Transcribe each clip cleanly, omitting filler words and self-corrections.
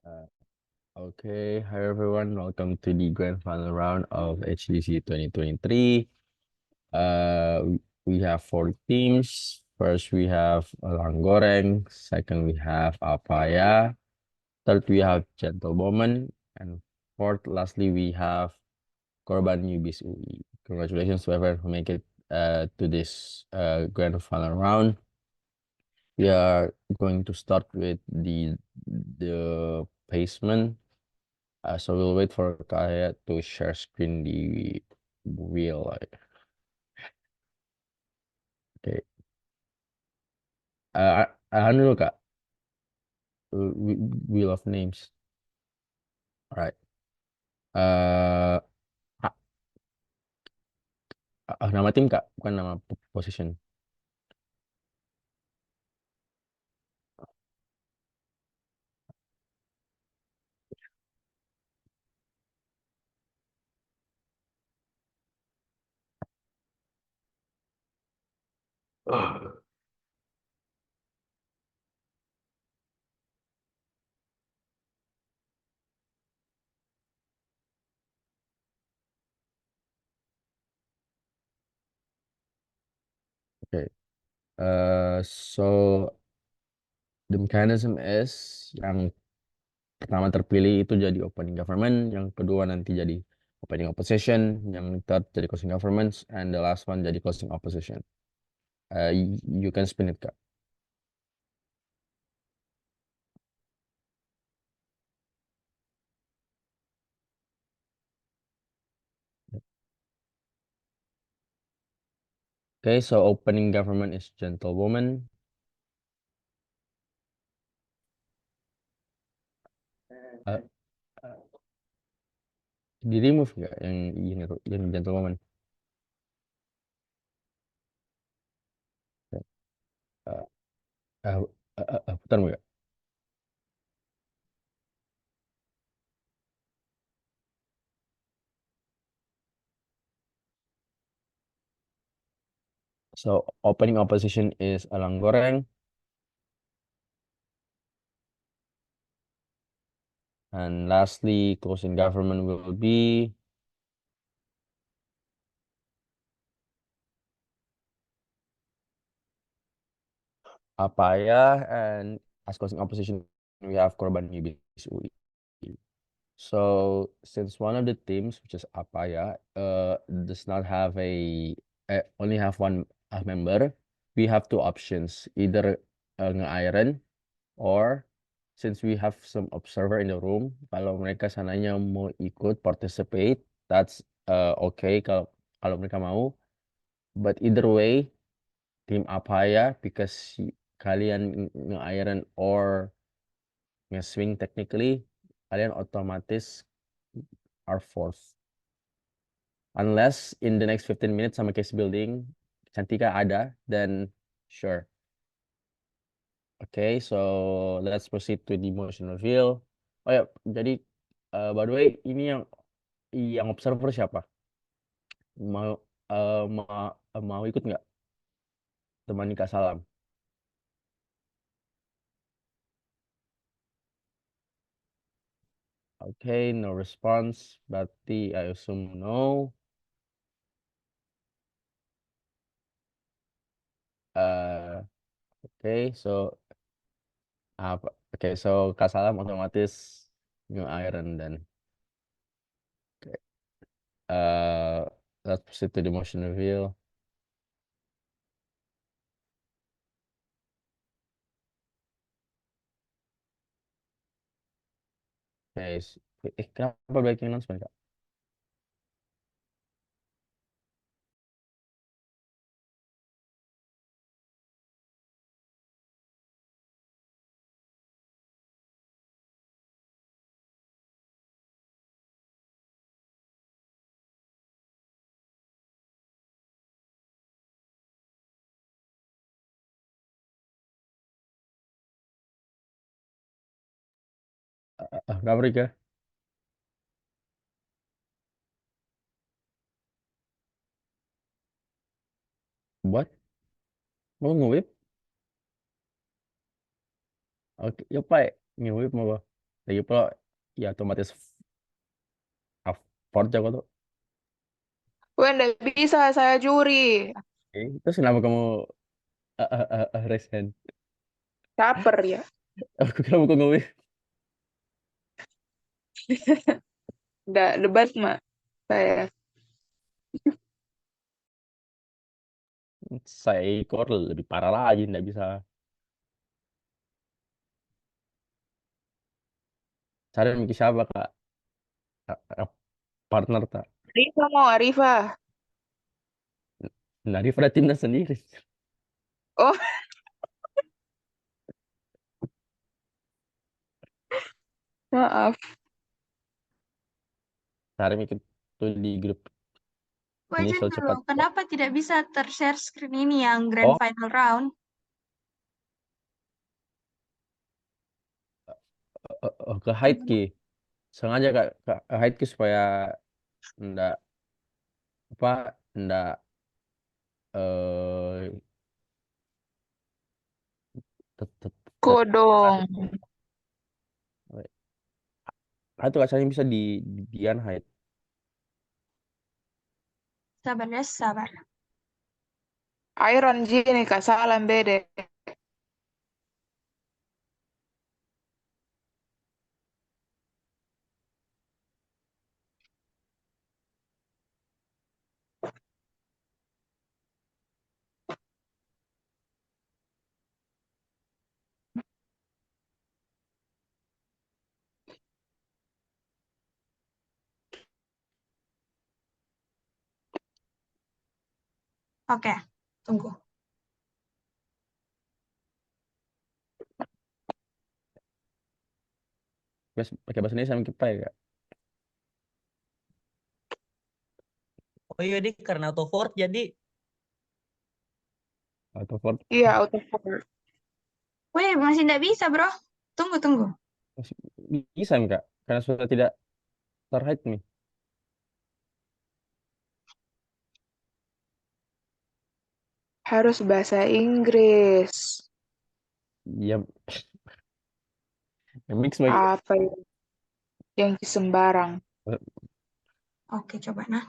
Uh, okay, hi everyone. Welcome to the grand final round of HDC 2023. We have four teams. First, we have Langgoreng. Second, we have Apaya. Third, we have Gentlewoman. And fourth, lastly, we have Korban Newbies UI. Congratulations to everyone who make it to this grand final round. We are going to start with the placement. So we'll wait for Kaya to share screen the wheel. Oke. Anu dulu Kak, wheel of names. Alright. Eh nama tim Kak, bukan nama position. Oke. So the mechanism is yang pertama terpilih itu jadi opening government, yang kedua nanti jadi opening opposition, yang third jadi closing government, and the last one jadi closing opposition. You can spin it Kak. Okay, so opening government is gentlewoman. Uh, uh, di remove nggak yang ini tuh, yang gentlewoman? Uh, uh, Putar nggak? So opening opposition is Alang Goreng, and lastly closing government will be Apaya, and as closing opposition we have Korban Yubis UI. So since one of the teams, which is Apaya, does not have only have one member, we have two options, either nge-iron or since we have some observer in the room, kalau mereka sananya mau ikut participate, that's okay kalau kalau mereka mau. But either way, tim Apaya, because kalian nge-iron or nge-swing technically, kalian otomatis are fourth. Unless in the next 15 minutes sama case building, Cantika ada, then sure. Okay, so let's proceed to the motion reveal. Oh ya, jadi by the way, ini yang observer siapa? Mau mau ikut nggak temani Kak Salam? Okay, no response. Berarti I assume no. Uh, okay, so apa? Okay, so Kak Salam otomatis new iron dan okay. Let's proceed to the motion reveal. Guys, kenapa breaking announcement Kak? Kenapa Rika? Buat? Mau nge-whip? Oke, ya Pak, nge-whip mau. Lagi pula ya otomatis afford jago tuh. Wah, nggak bisa, saya juri. Terus kenapa kamu raise hand? Caper ya. Aku kira bukan gue. Nggak debat, Mak. Saya. Saya ekor lebih parah lagi, nggak bisa. Cari mikir siapa kak? Eh, Partner tak? Arifa mau Arifa. Nah, daripada timnas sendiri. Oh, maaf. Cari mikir tuh di grup ini Wajan soal dulu, cepat. kenapa tidak bisa ter-share screen ini yang grand Oh, final round? ke hide ki. Sengaja kak, ke hide ki supaya ndak ndak eh Kodong. itu asalnya bisa di unhide. Sabar ya, sabar. Iron G nih, Kak. Salam bede. Oke, tunggu. Pakai bahasa Indonesia mungkin pak ya. Oh iya, Dik, karena auto forward jadi Atau for Iya, auto forward. Wih, masih nggak bisa, bro. Tunggu, tunggu. bisa nih kak, karena sudah tidak terhide nih. Harus bahasa Inggris. Ya, mix lagi. Apa yang sembarang. Oke, coba nah.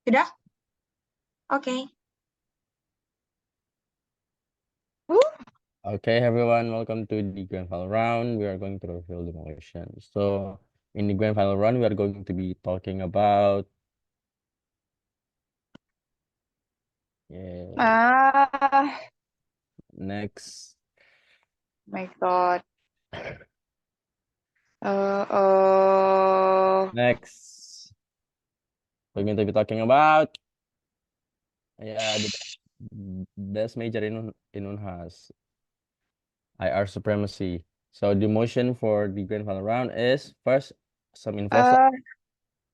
Sudah? Oke. Okay, everyone, welcome to the grand final round. We are going to reveal the motion. So, in the grand final round, we are going to be talking about yeah, Ah, next. my God. Uh, Next, we're going to be talking about the best major in Unhas, IR supremacy. So the motion for the grand final round is first some info. uh,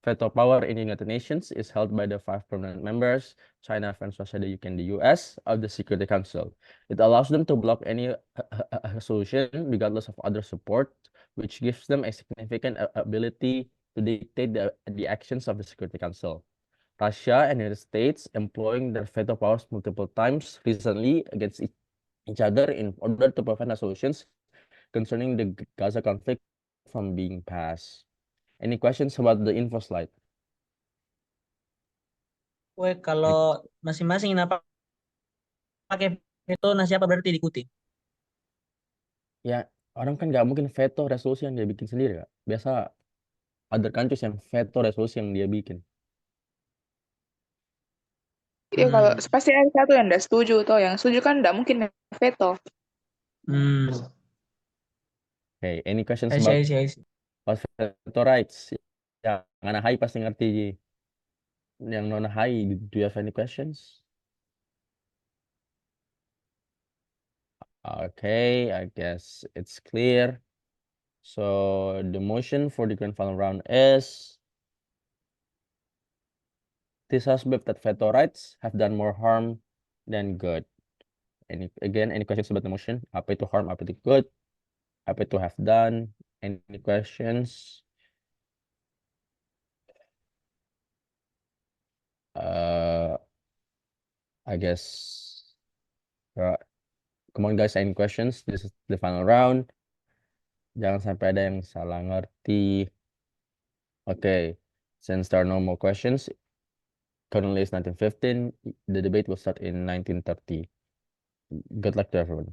Veto power in the United Nations is held by the 5 permanent members, China, France, Russia, the UK, and the US, of the Security Council. It allows them to block any resolution regardless of other support, which gives them a significant ability to dictate the actions of the Security Council. Russia and the United States employing their veto powers multiple times recently against each other in order to prevent resolutions concerning the Gaza conflict from being passed. Any questions about the info slide? kalau masing-masing kenapa pakai veto, nah siapa berarti diikuti? Ya, orang kan nggak mungkin veto resolusi yang dia bikin sendiri, Kak. Biasa other countries yang veto resolusi yang dia bikin. ya kalau Hmm. pasti ada satu yang tidak setuju, toh yang setuju kan tidak mungkin veto. Hmm. Okay, any questions I see, I see, I see. about veto rights? Yang anak hai pasti ngerti, Ji. Yang non hai, do you have any questions? Okay, I guess it's clear. So the motion for the grand final round is this has believed that veto rights have done more harm than good. Any questions about the motion? Apa itu harm, apa itu good? Apa itu have done? Any questions? I guess. Come on guys, any questions? This is the final round. Jangan sampai ada yang salah ngerti. Okay, since there are no more questions, currently it's 1915. The debate will start in 1930. Good luck to everyone.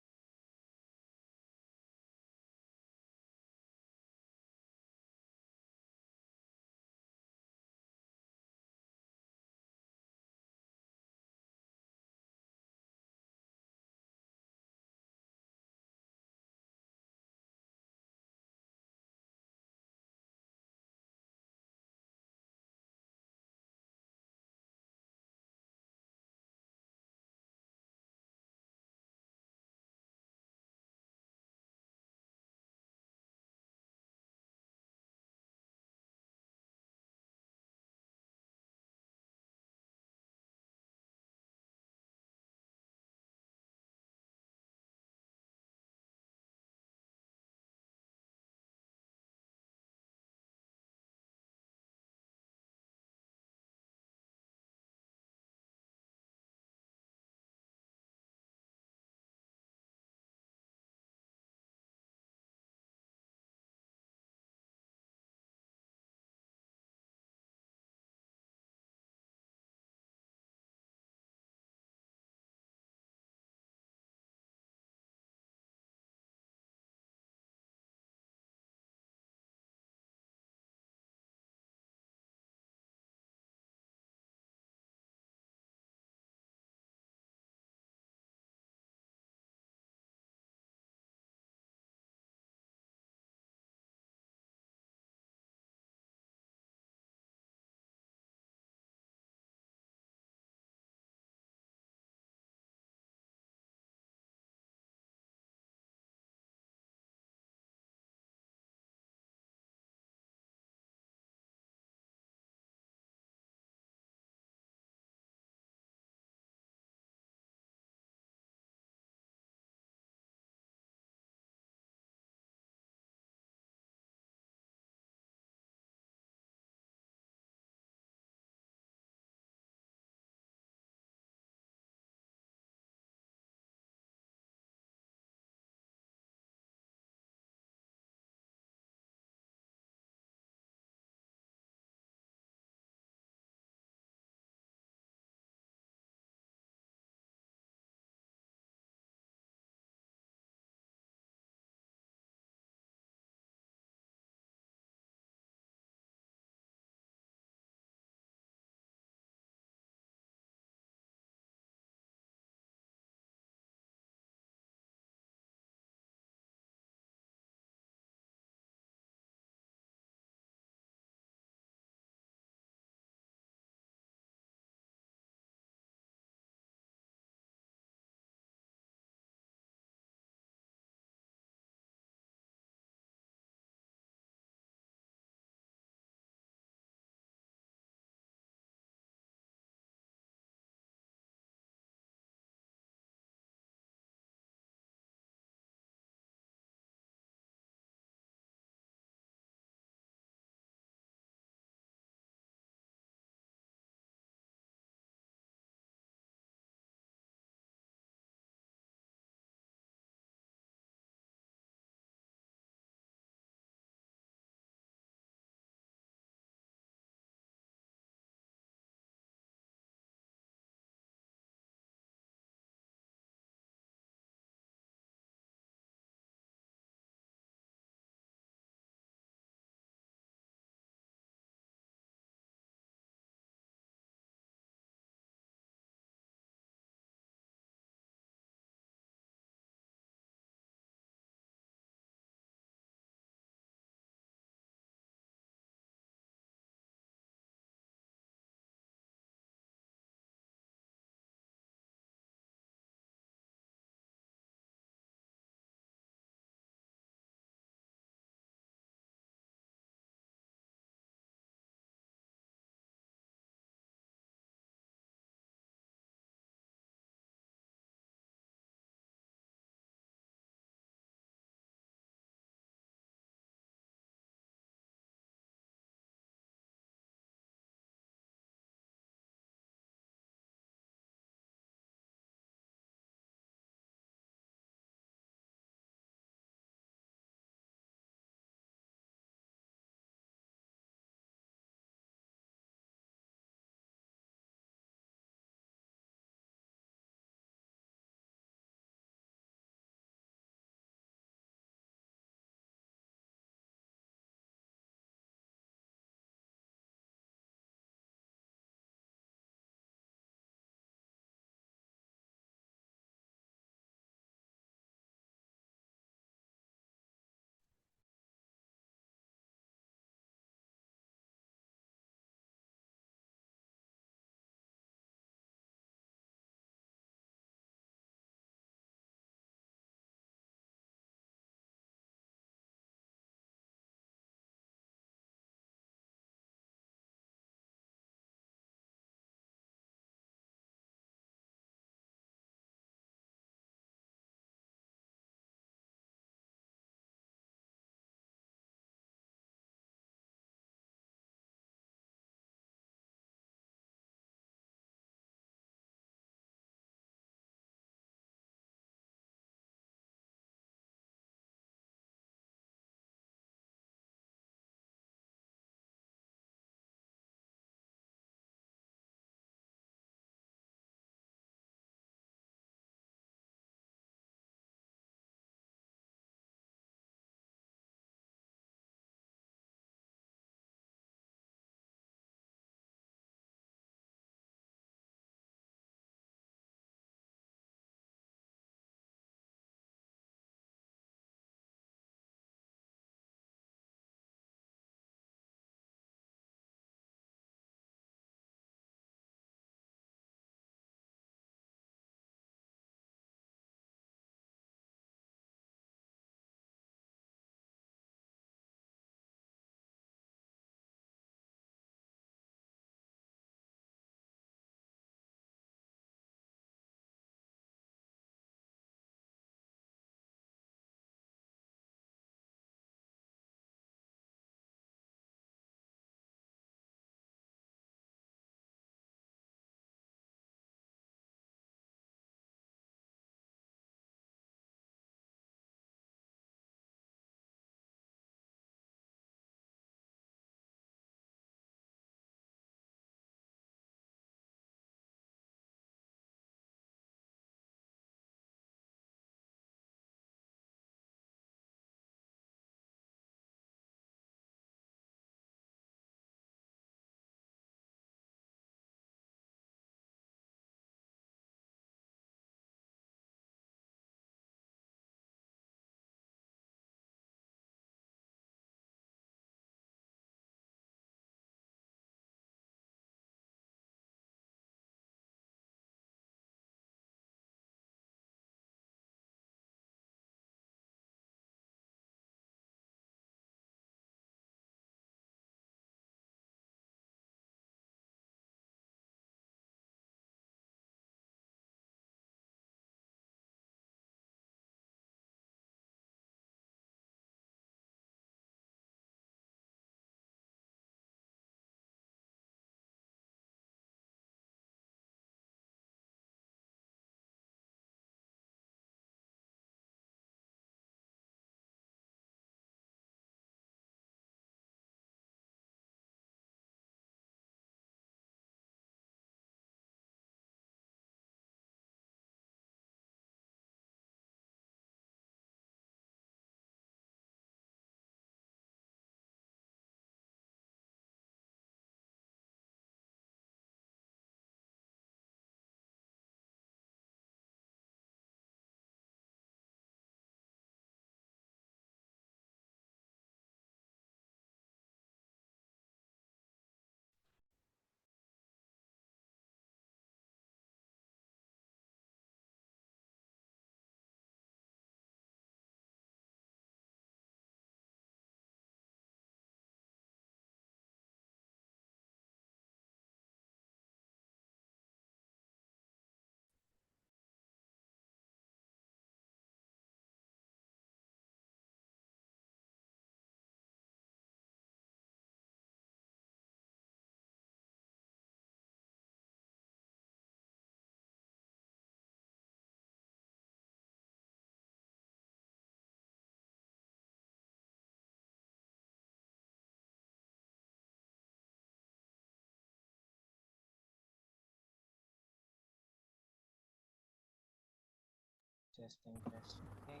Testing. Okay.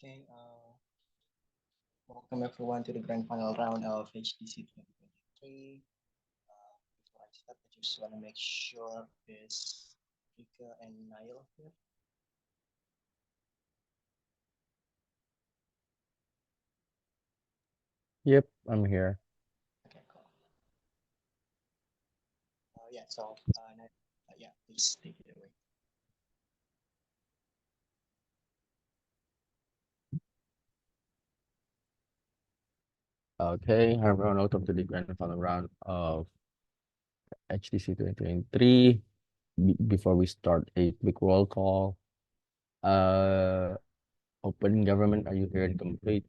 Okay. Welcome everyone to the grand final round of HTC 2023. Before I start, I just want to make sure there's Rika and Nail here. Yep, I'm here. Okay, cool. Yeah, so yeah, please take it away. Okay, hi everyone, welcome to the grand final round of HTC 2023. Before we start, a quick roll call. Opening government, are you here and complete?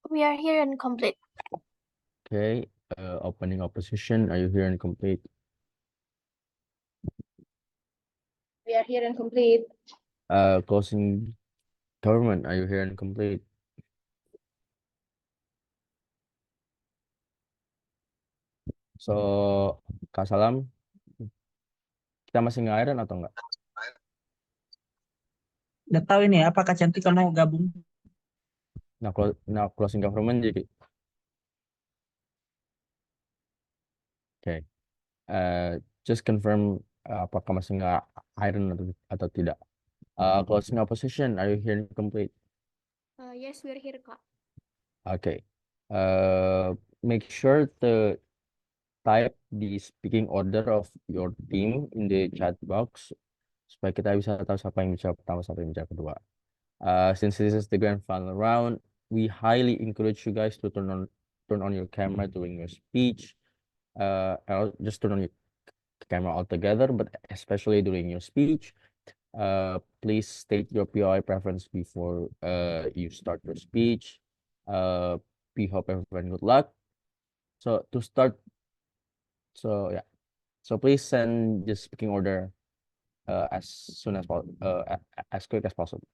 We are here and complete. Okay. Opening opposition, are you here and complete? We are here and complete. Closing government, are you here and complete? So, Kak Salam, kita masih nge-iron atau enggak? Nggak tahu ini apakah Cantika mau gabung? Nah, closing government jadi. Okay. Just confirm apakah masih nggak iron atau tidak. Closing opposition, are you here and complete? Yes, we are here, Kak. Okay. Make sure to type the speaking order of your team in the chat box supaya kita bisa tahu siapa yang bicara pertama, siapa yang bicara kedua. Since this is the grand final round, we highly encourage you guys to turn on your camera during your speech. Just turn on your camera altogether, but especially during your speech. Please state your POI preference before you start your speech. We hope everyone good luck. So to start, yeah. So please send the speaking order as soon as possible, as quick as possible.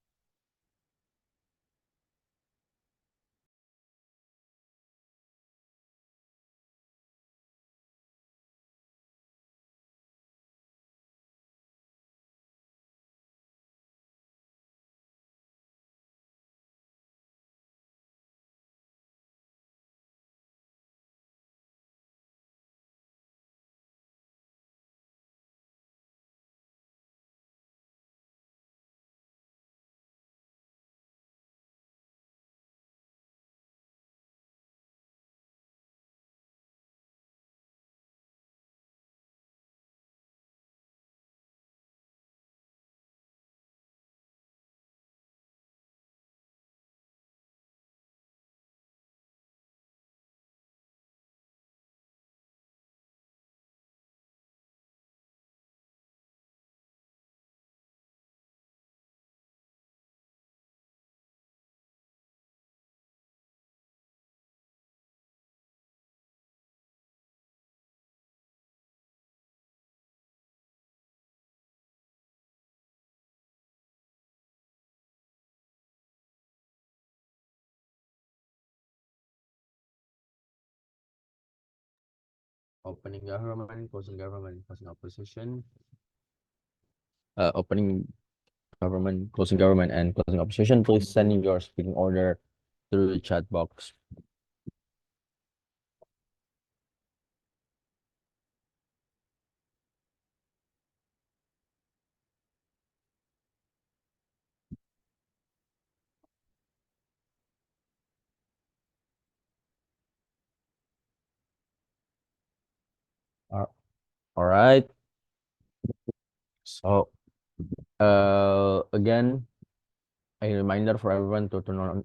Opening government, closing opposition. Opening government, closing government, and closing opposition. Please send in your speaking order through the chat box. All right. So, again, a reminder for everyone to turn on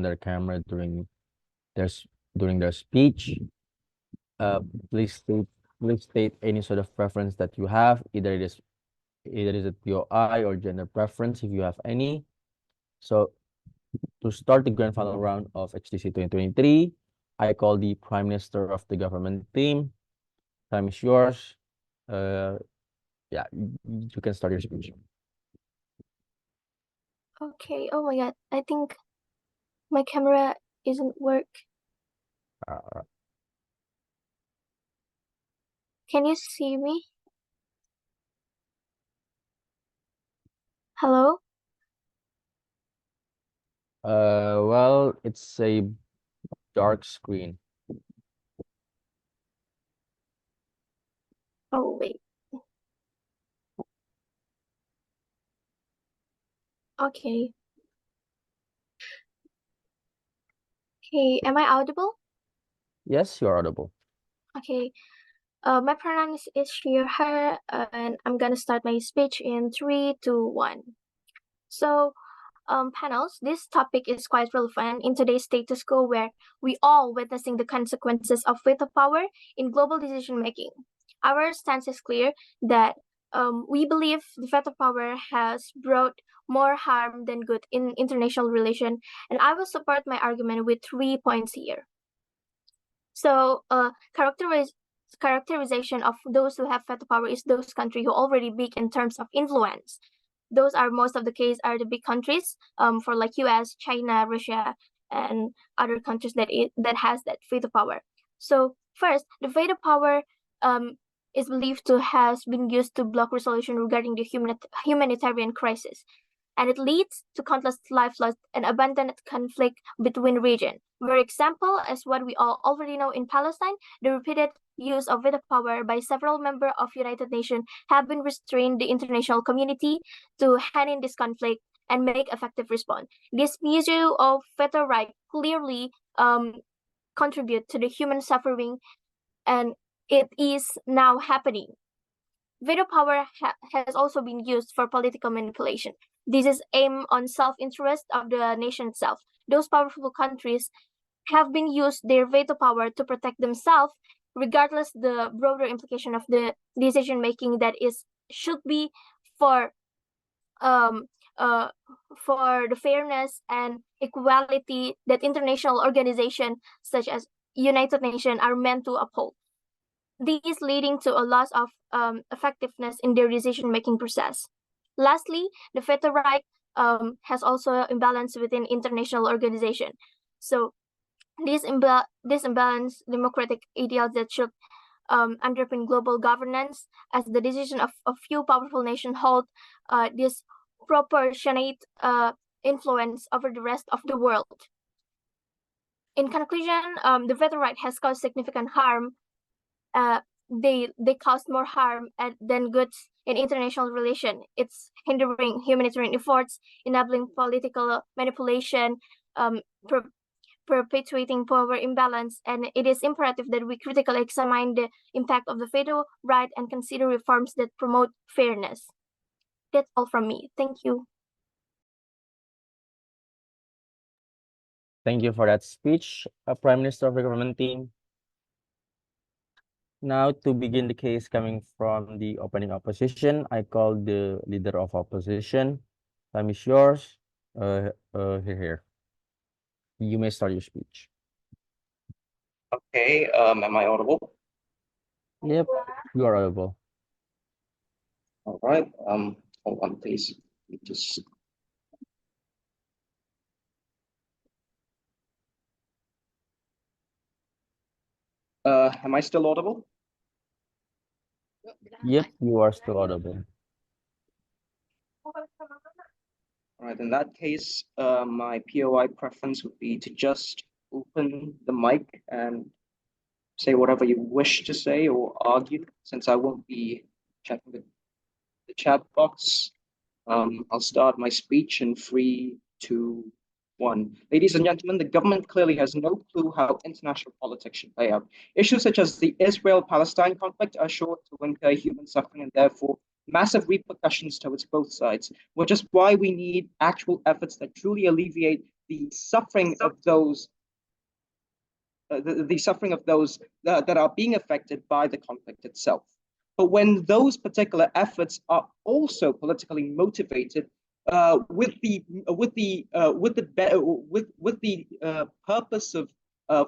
their camera their during their speech. Please state any sort of preference that you have. Either it is a POI or gender preference if you have any. So to start the grand final round of HTC 2023, I call the Prime Minister of the government team. Time is yours. Yeah, you can start your speech. Okay. Oh my God. I think my camera isn't work. Can you see me? Hello? Well, it's a dark screen. Oh, wait. Okay. Okay, am I audible? Yes, you're audible. Okay. My pronouns is she, her, and I'm gonna start my speech in 3, 2, 1. So, panels, this topic is quite relevant in today's status quo where we all witnessing the consequences of veto power in global decision making. Our stance is clear that we believe the veto power has brought more harm than good in international relation, and I will support my argument with 3 points here. So, characterization of those who have veto power is those countries who are already big in terms of influence. Those are most of the case are the big countries, for like U.S., China, Russia, and other countries that has that veto power. So first, the veto power is believed to has been used to block resolution regarding the humanitarian crisis, and it leads to countless life lost and abundant conflict between regions. For example, as what we all already know in Palestine, the repeated use of veto power by several members of United Nations have been restrained the international community to hand in this conflict and make effective response. This misuse of veto right clearly contribute to the human suffering, and it is now happening. Veto power has also been used for political manipulation. This is aimed on self-interest of the nation itself. Those powerful countries have been used their veto power to protect themselves, regardless the broader implication of the decision making that is should be for um for the fairness and equality that international organizations such as United Nations are meant to uphold. These leading to a loss of effectiveness in their decision-making process. Lastly, the veto right has also imbalance within international organization. So this imbalance democratic ideals that should underpin global governance as the decision of a few powerful nations hold this proportionate influence over the rest of the world. In conclusion, the veto right has caused significant harm. They cause more harm than goods in international relation. It's hindering humanitarian efforts, enabling political manipulation, um, per- perpetuating power imbalance, and it is imperative that we critically examine the impact of the veto right and consider reforms that promote fairness. That's all from me. Thank you. Thank you for that speech, Prime Minister of the government team. Now, to begin the case coming from the opening opposition, I call the leader of opposition. Time is yours. Here. You may start your speech. Okay, am I audible? Yep, you are audible. All right, hold on, please. Just am I still audible? Yep, you are still audible. All right, in that case, my POI preference would be to just open the mic and say whatever you wish to say or argue, since I won't be checking the chat box. I'll start my speech in 3, 2, 1. Ladies and gentlemen, the government clearly has no clue how international politics should play out. Issues such as the Israel-Palestine conflict are sure to incur human suffering and therefore massive repercussions towards both sides, which is why we need actual efforts that truly alleviate the suffering of those the suffering of those that are being affected by the conflict itself. But when those particular efforts are also politically motivated with the purpose of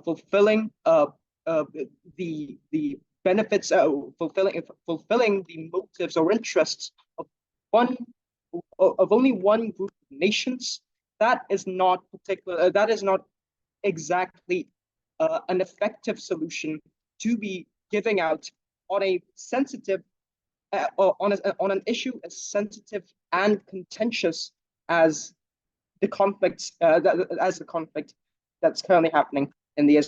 fulfilling the benefits, fulfilling the motives or interests of one of only one group of nations, that is not particular. That is not exactly an effective solution to be giving out on a sensitive or on an issue as sensitive and contentious as the conflict that's currently happening in the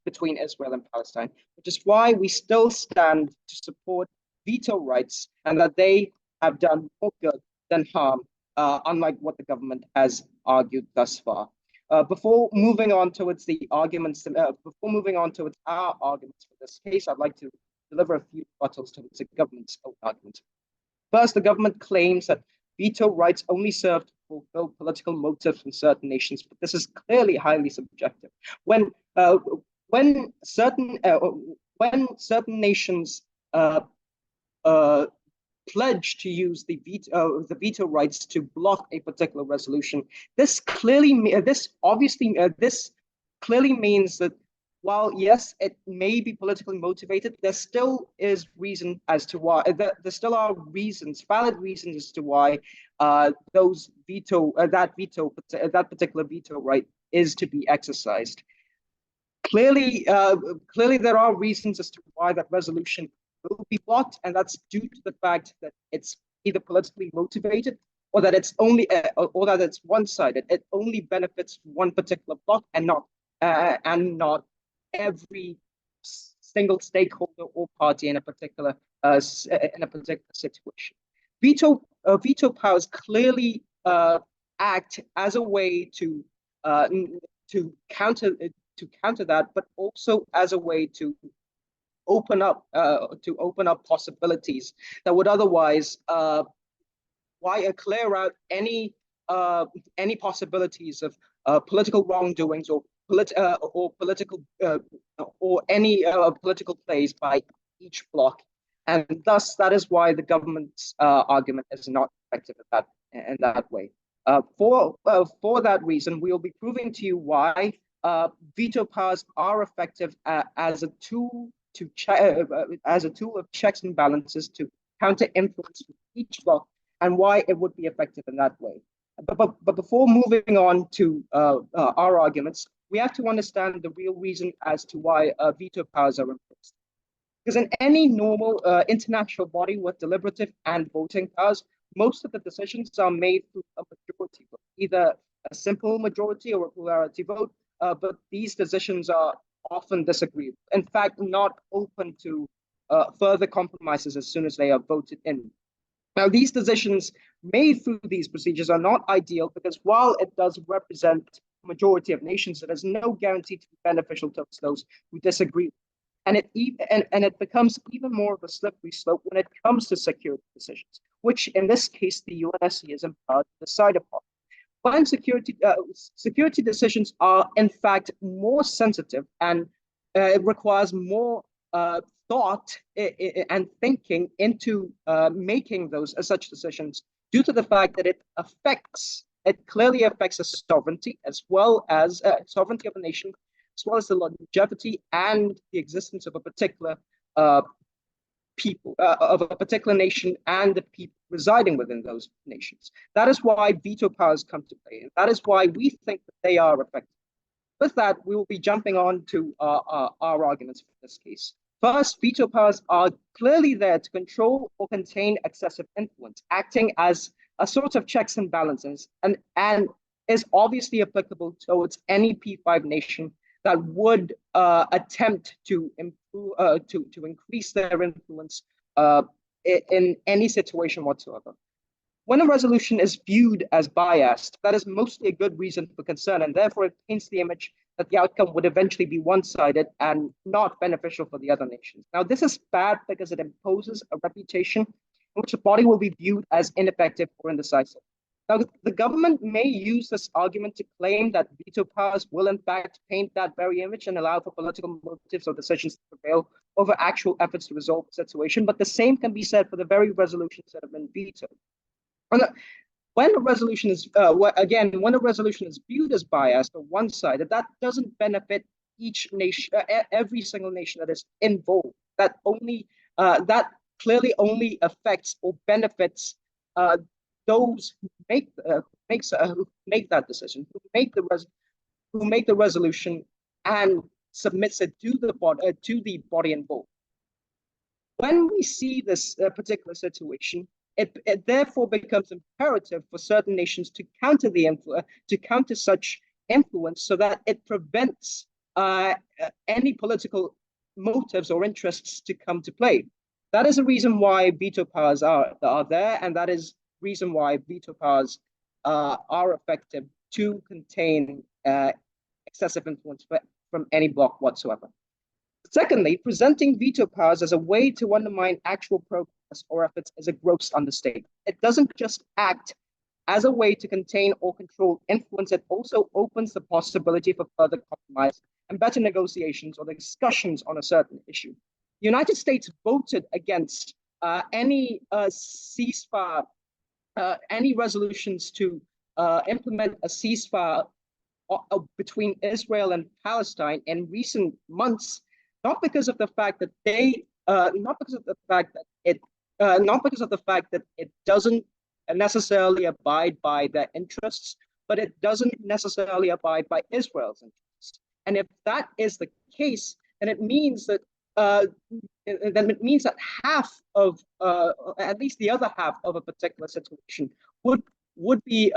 between Israel and Palestine, which is why we still stand to support veto rights and that they have done more good than harm, unlike what the government has argued thus far. Before moving on towards our arguments for this case, I'd like to deliver a few rebuttals towards the government's own argument. First, the government claims that veto rights only serve to fulfill political motives in certain nations, but this is clearly highly subjective. When certain nations pledge to use the veto rights to block a particular resolution, this clearly means that while yes, it may be politically motivated, there still is reason as to why there still are valid reasons as to why that particular veto right is to be exercised. Clearly, there are reasons as to why that resolution will be blocked, and that's due to the fact that it's either politically motivated or that it's one-sided. It only benefits one particular bloc and not every single stakeholder or party in a particular situation. Veto powers clearly act as a way to counter that, but also as a way to open up possibilities that would otherwise clear out any possibilities of political wrongdoings or political plays by each bloc, and thus that is why the government's argument is not effective in that way. For that reason, we will be proving to you why veto powers are effective as a tool of checks and balances to counter influence each bloc, and why it would be effective in that way. But before moving on to our arguments, we have to understand the real reason as to why veto powers are enforced. Because in any normal international body with deliberative and voting powers, most of the decisions are made through a majority vote, either a simple majority or a plurality vote, but these decisions are often disagreed. In fact, not open to further compromises as soon as they are voted in. Now, these decisions made through these procedures are not ideal because while it does represent a majority of nations, it has no guarantee to be beneficial to those who disagree. And it becomes even more of a slippery slope when it comes to security decisions, which in this case, the UNSC is empowered to decide upon. When security decisions are in fact more sensitive and it requires more thought and thinking into making such decisions, due to the fact that it clearly affects the sovereignty as well as sovereignty of a nation, as well as the longevity and the existence of a particular nation and the people residing within those nations. That is why veto powers come to play, and that is why we think that they are effective. With that, we will be jumping on to our arguments for this case. First, veto powers are clearly there to control or contain excessive influence, acting as a sort of checks and balances, and is obviously applicable towards any P5 nation that would attempt to increase their influence in any situation whatsoever. When a resolution is viewed as biased, that is mostly a good reason for concern, and therefore it paints the image that the outcome would eventually be one-sided and not beneficial for the other nations. Now, this is bad because it imposes a reputation in which the body will be viewed as ineffective or indecisive. Now, the government may use this argument to claim that veto powers will in fact paint that very image and allow for political motives or decisions to prevail over actual efforts to resolve the situation, but the same can be said for the very resolutions that have been vetoed. When a resolution is viewed as biased or one-sided, that doesn't benefit each nation, every single nation that is involved. That clearly only affects or benefits those who make that decision, who make the resolution and submits it to the body involved. when we see this particular situation, it therefore becomes imperative for certain nations to counter such influence, so that it prevents any political motives or interests to come to play. That is the reason why veto powers are there, and that is reason why veto powers are effective to contain excessive influence from any bloc whatsoever. Secondly, presenting veto powers as a way to undermine actual progress or efforts is a gross understatement. It doesn't just act as a way to contain or control influence, it also opens the possibility for further compromise and better negotiations or discussions on a certain issue. The United States voted against any ceasefire, any resolutions to implement a ceasefire between Israel and Palestine in recent months, not because of the fact that not because of the fact that it doesn't necessarily abide by their interests, but it doesn't necessarily abide by Israel's interests. And if that is the case, then it means that half of, at least the other half of a particular situation would would be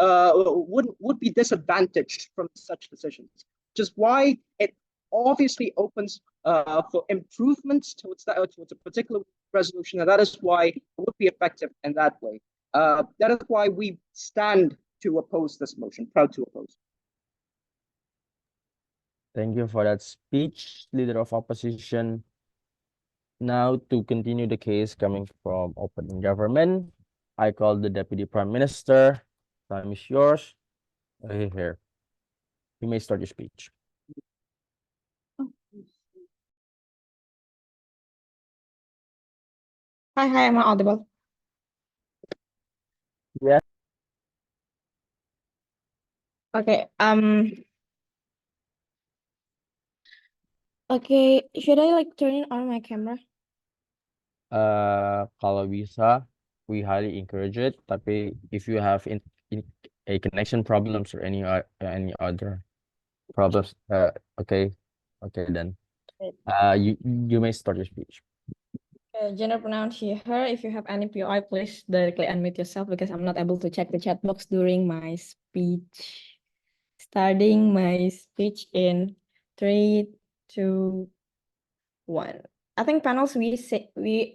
disadvantaged from such decisions, which is why it obviously opens for improvements towards a particular resolution, and that is why it would be effective in that way. That is why we stand to oppose this motion, proud to oppose. Thank you for that speech, Leader of Opposition. Now, to continue the case coming from Open Government, I call the Deputy Prime Minister. Time is yours. Here. You may start your speech. Hi, am I audible? Yes. Okay. Okay. Should I like turn on my camera? Kalau bisa, we highly encourage it. Tapi if you have a connection problems or any other problems, okay, then you may start your speech. Gender pronoun she, her. If you have any POI, please directly unmute yourself because I'm not able to check the chat box during my speech. Starting my speech in 3, 2, 1. I think panels we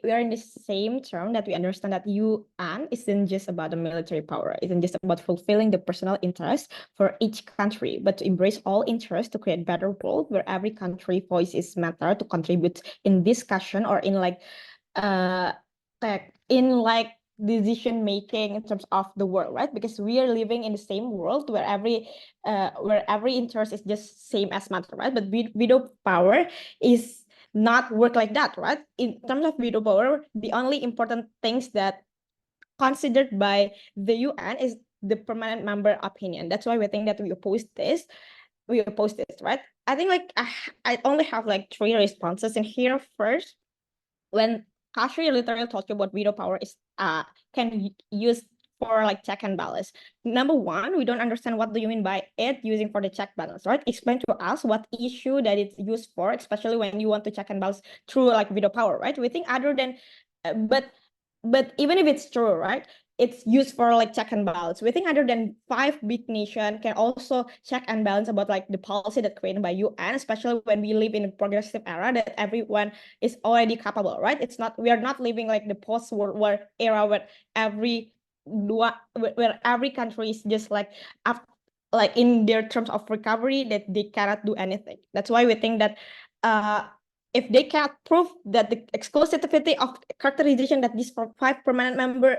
are in the same term that we understand that UN isn't just about the military power, isn't just about fulfilling the personal interest for each country, but to embrace all interests to create better world where every country voice is matter to contribute in discussion or in decision making in terms of the world, right? Because we are living in the same world where every interest is just same as matter, right? But veto power is not work like that, right? In terms of veto power, the only important things that considered by the UN is the permanent member opinion. That's why we think that we oppose this. Right? I think I only have 3 responses in here. First, when Kashri literally told you about veto power is can use for check and balance. Number one, we don't understand what do you mean by it using for the check balance, right? Explain to us what issue that it's used for, especially when you want to check and balance through veto power, right? We think other than, but even if it's true, right? It's used for check and balance. We think other than 5 big nations can also check and balance about the policy that created by UN, especially when we live in a progressive era that everyone is already capable, right? We are not living the post-World War era where every country is just in their terms of recovery that they cannot do anything. That's why we think that if they cannot prove that the exclusivity of characterization that these 5 permanent member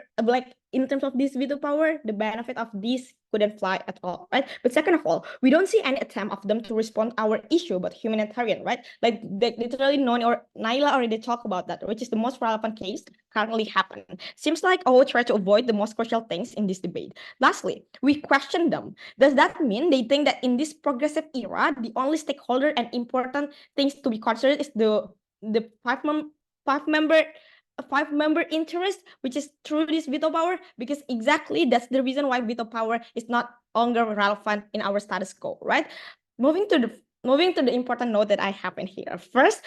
in terms of this veto power, the benefit of this couldn't fly at all, right? But second of all, we don't see any attempt of them to respond our issue about humanitarian, right? They literally Noni or Naila already talked about that, which is the most relevant case currently happening. Seems like all try to avoid the most crucial things in this debate. Lastly, we question them. Does that mean they think that in this progressive era, the only stakeholder and important things to be considered is the 5-member interest, which is through this veto power? Because exactly that's the reason why veto power is not longer relevant in our status quo, right? Moving to the important note that I have in here. First,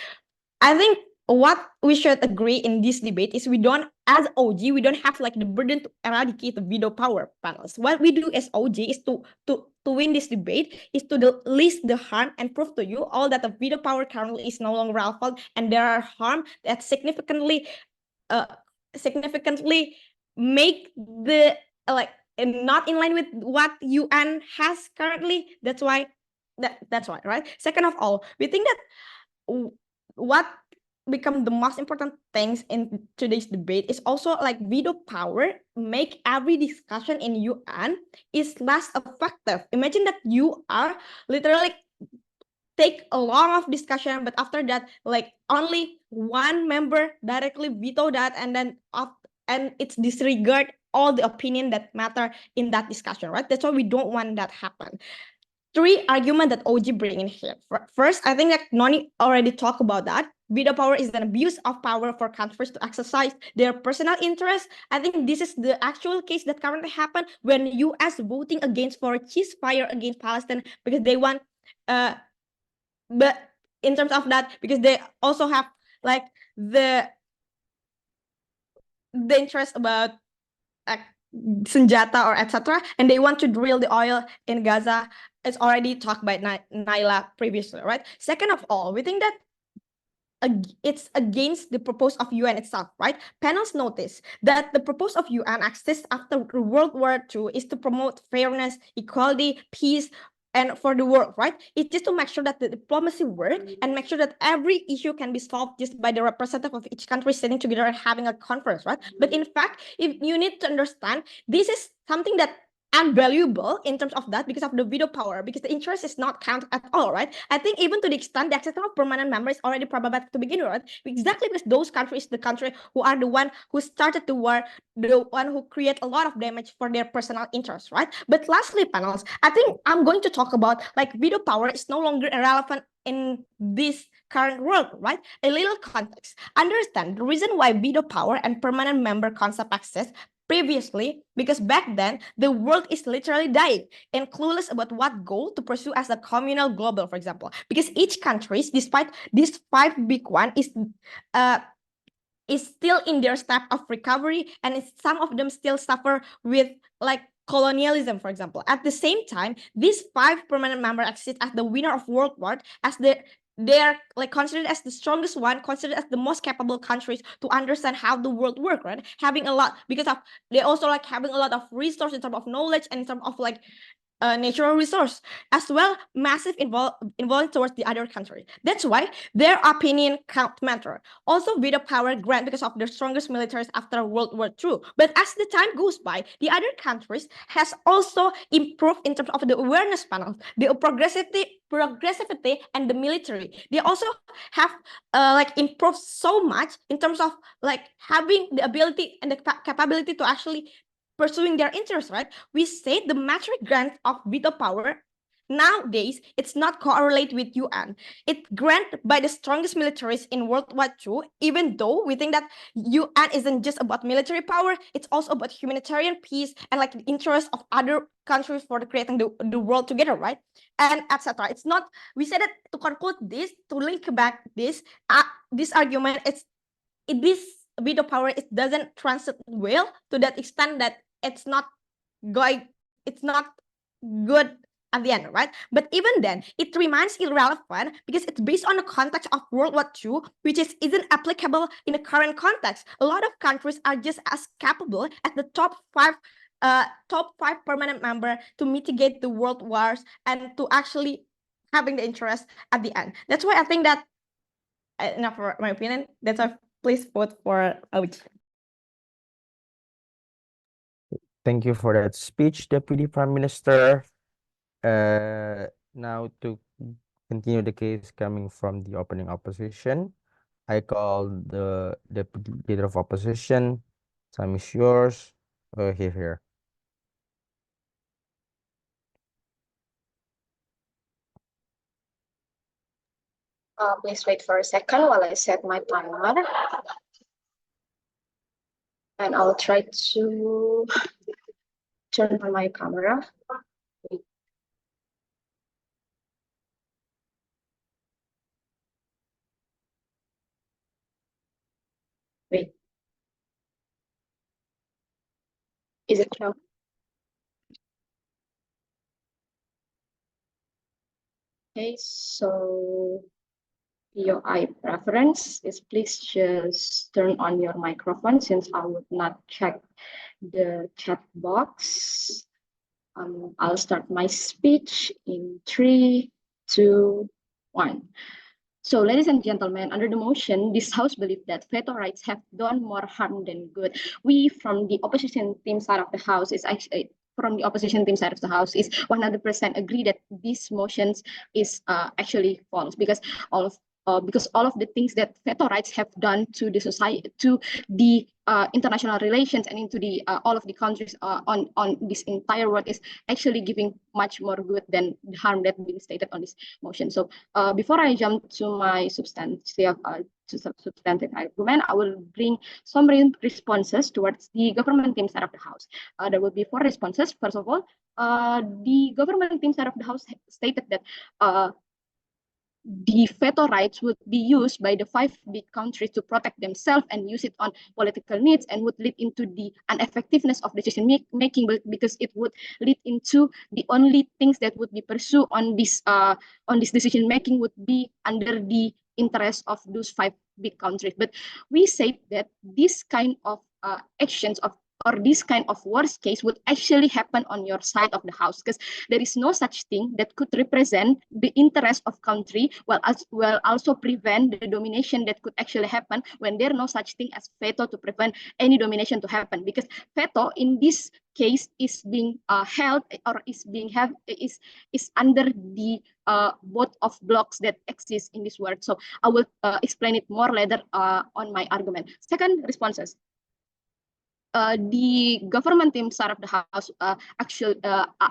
I think what we should agree in this debate is we don't, as OG, we don't have like the burden to eradicate the veto power panels. What we do as OG is to win this debate is to list the harm and prove to you all that the veto power currently is no longer relevant and there are harm that significantly make the like not in line with what UN has currently. That's why right. Second of all, we think that what become the most important things in today's debate is also like veto power make every discussion in UN is less effective. Imagine that you are literally take a lot of discussion, but after that, like only one member directly veto that, and then it's disregard all the opinion that matter in that discussion, right? That's why we don't want that happen. Three arguments that OG bring in here. First, I think that Noni already talked about that. Veto power is an abuse of power for countries to exercise their personal interest. I think this is the actual case that currently happened when US voting against for a ceasefire against Palestine because they want but in terms of that, because they also have like the interest about senjata or etc., and they want to drill the oil in Gaza. It's already talked by Naila previously, right? Second of all, we think that it's against the purpose of UN itself, right? Panels notice that the purpose of UN exists after World War II is to promote fairness, equality, peace, and for the world, right? It's just to make sure that the diplomacy works and make sure that every issue can be solved just by the representative of each country sitting together and having a conference, right? But in fact, if you need to understand, this is something that unvaluable in terms of that because of the veto power, because the interest is not counted at all, right? I think even to the extent the existence of permanent member is already problematic to begin with, right? Exactly because those countries, the country who are the one who started the war, the one who create a lot of damage for their personal interests, right? But lastly, panels, I think I'm going to talk about like veto power is no longer irrelevant in this current world, right? A little context. Understand the reason why veto power and permanent member concept exist previously, because back then the world is literally dying and clueless about what goal to pursue as a communal global, for example, because each country, despite these five big one, is still in their step of recovery, and some of them still suffer with like colonialism, for example. At the same time, these five permanent members exist as the winner of world war, as they are like considered as the strongest one, considered as the most capable countries to understand how the world works, right? Having a lot because of they also like having a lot of resources in terms of knowledge and in terms of like natural resource, as well massive involvement towards the other country. That's why their opinion count matter. Also, veto power grant because of their strongest militaries after World War II. But as the time goes by, the other countries has also improved in terms of the awareness panels, the progressivity and the military. They also have like improved so much in terms of like having the ability and the capability to actually pursuing their interests, right? We say the metric grant of veto power nowadays it's not correlate with UN. It's granted by the strongest militaries in World War II, even though we think that UN isn't just about military power, it's also about humanitarian peace and like the interest of other countries for the creating the world together, right? And etc. It's not, we said that to conclude this, to link back this argument, this veto power, it doesn't translate well to that extent that it's not going, it's not good at the end, right? But even then, it remains irrelevant because it's based on the context of World War II, which isn't applicable in the current context. A lot of countries are just as capable as the top five permanent member to mitigate the world wars and to actually having the interest at the end. That's why I think that enough for my opinion. That's why please vote for Ouch. Thank you for that speech, Deputy Prime Minister. Now to continue the case coming from the opening opposition, I call the Deputy Leader of Opposition. Time is yours. Here. Please wait for a second while I set my timer. And I'll try to turn on my camera. Is it clear? Okay, so POI preference is please just turn on your microphone since I would not check the chat box. I'll start my speech in 3, 2, 1. So, ladies and gentlemen, under the motion, this House believes that veto rights have done more harm than good. We, from the opposition team side of the House, is 100% agree that these motions is actually false because all of all of the things that veto rights have done to the society, to the international relations, and into the all of the countries on this entire world is actually giving much more good than the harm that being stated on this motion. So before I jump to my substantive argument, I will bring some responses towards the government team side of the House. There will be 4 responses. First of all, the government team side of the House stated that the veto rights would be used by the 5 big countries to protect themselves and use it on political needs, and would lead into the ineffectiveness of decision making because it would lead into the only things that would be pursued on this decision making would be under the interest of those 5 big countries. But we say that this kind of actions of or this kind of worst case would actually happen on your side of the House, because there is no such thing that could represent the interest of country while also prevent the domination that could actually happen when there is no such thing as veto to prevent any domination to happen, because veto in this case is being held or is under the both of blocks that exist in this world. So I will explain it more later on my argument. Second, responses. The government team side of the House actually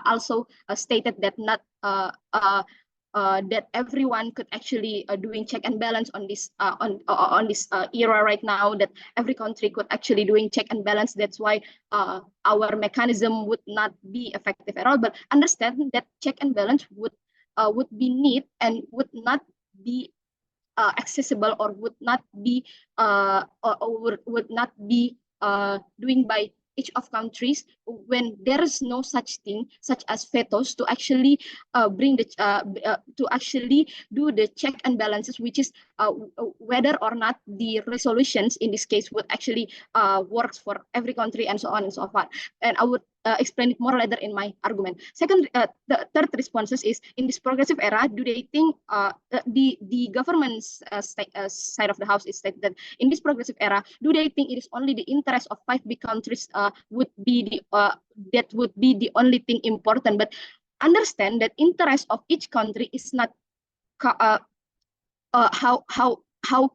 also stated that not that everyone could actually doing check and balance on this era right now. That every country could actually doing check and balance. That's why our mechanism would not be effective at all. But understand that check and balance would be need and would not be accessible or would not be would not be doing by each of countries when there is no such thing such as vetoes to actually bring the to actually do the check and balances, which is whether or not the resolutions in this case would actually works for every country and so on and so forth. And I would explain it more later in my argument. Second, the third responses is in this progressive era, do they think the government's side of the House is stated that in this progressive era, do they think it is only the interest of 5 big countries would be the that would be the only thing important? But understand that interest of each country is not how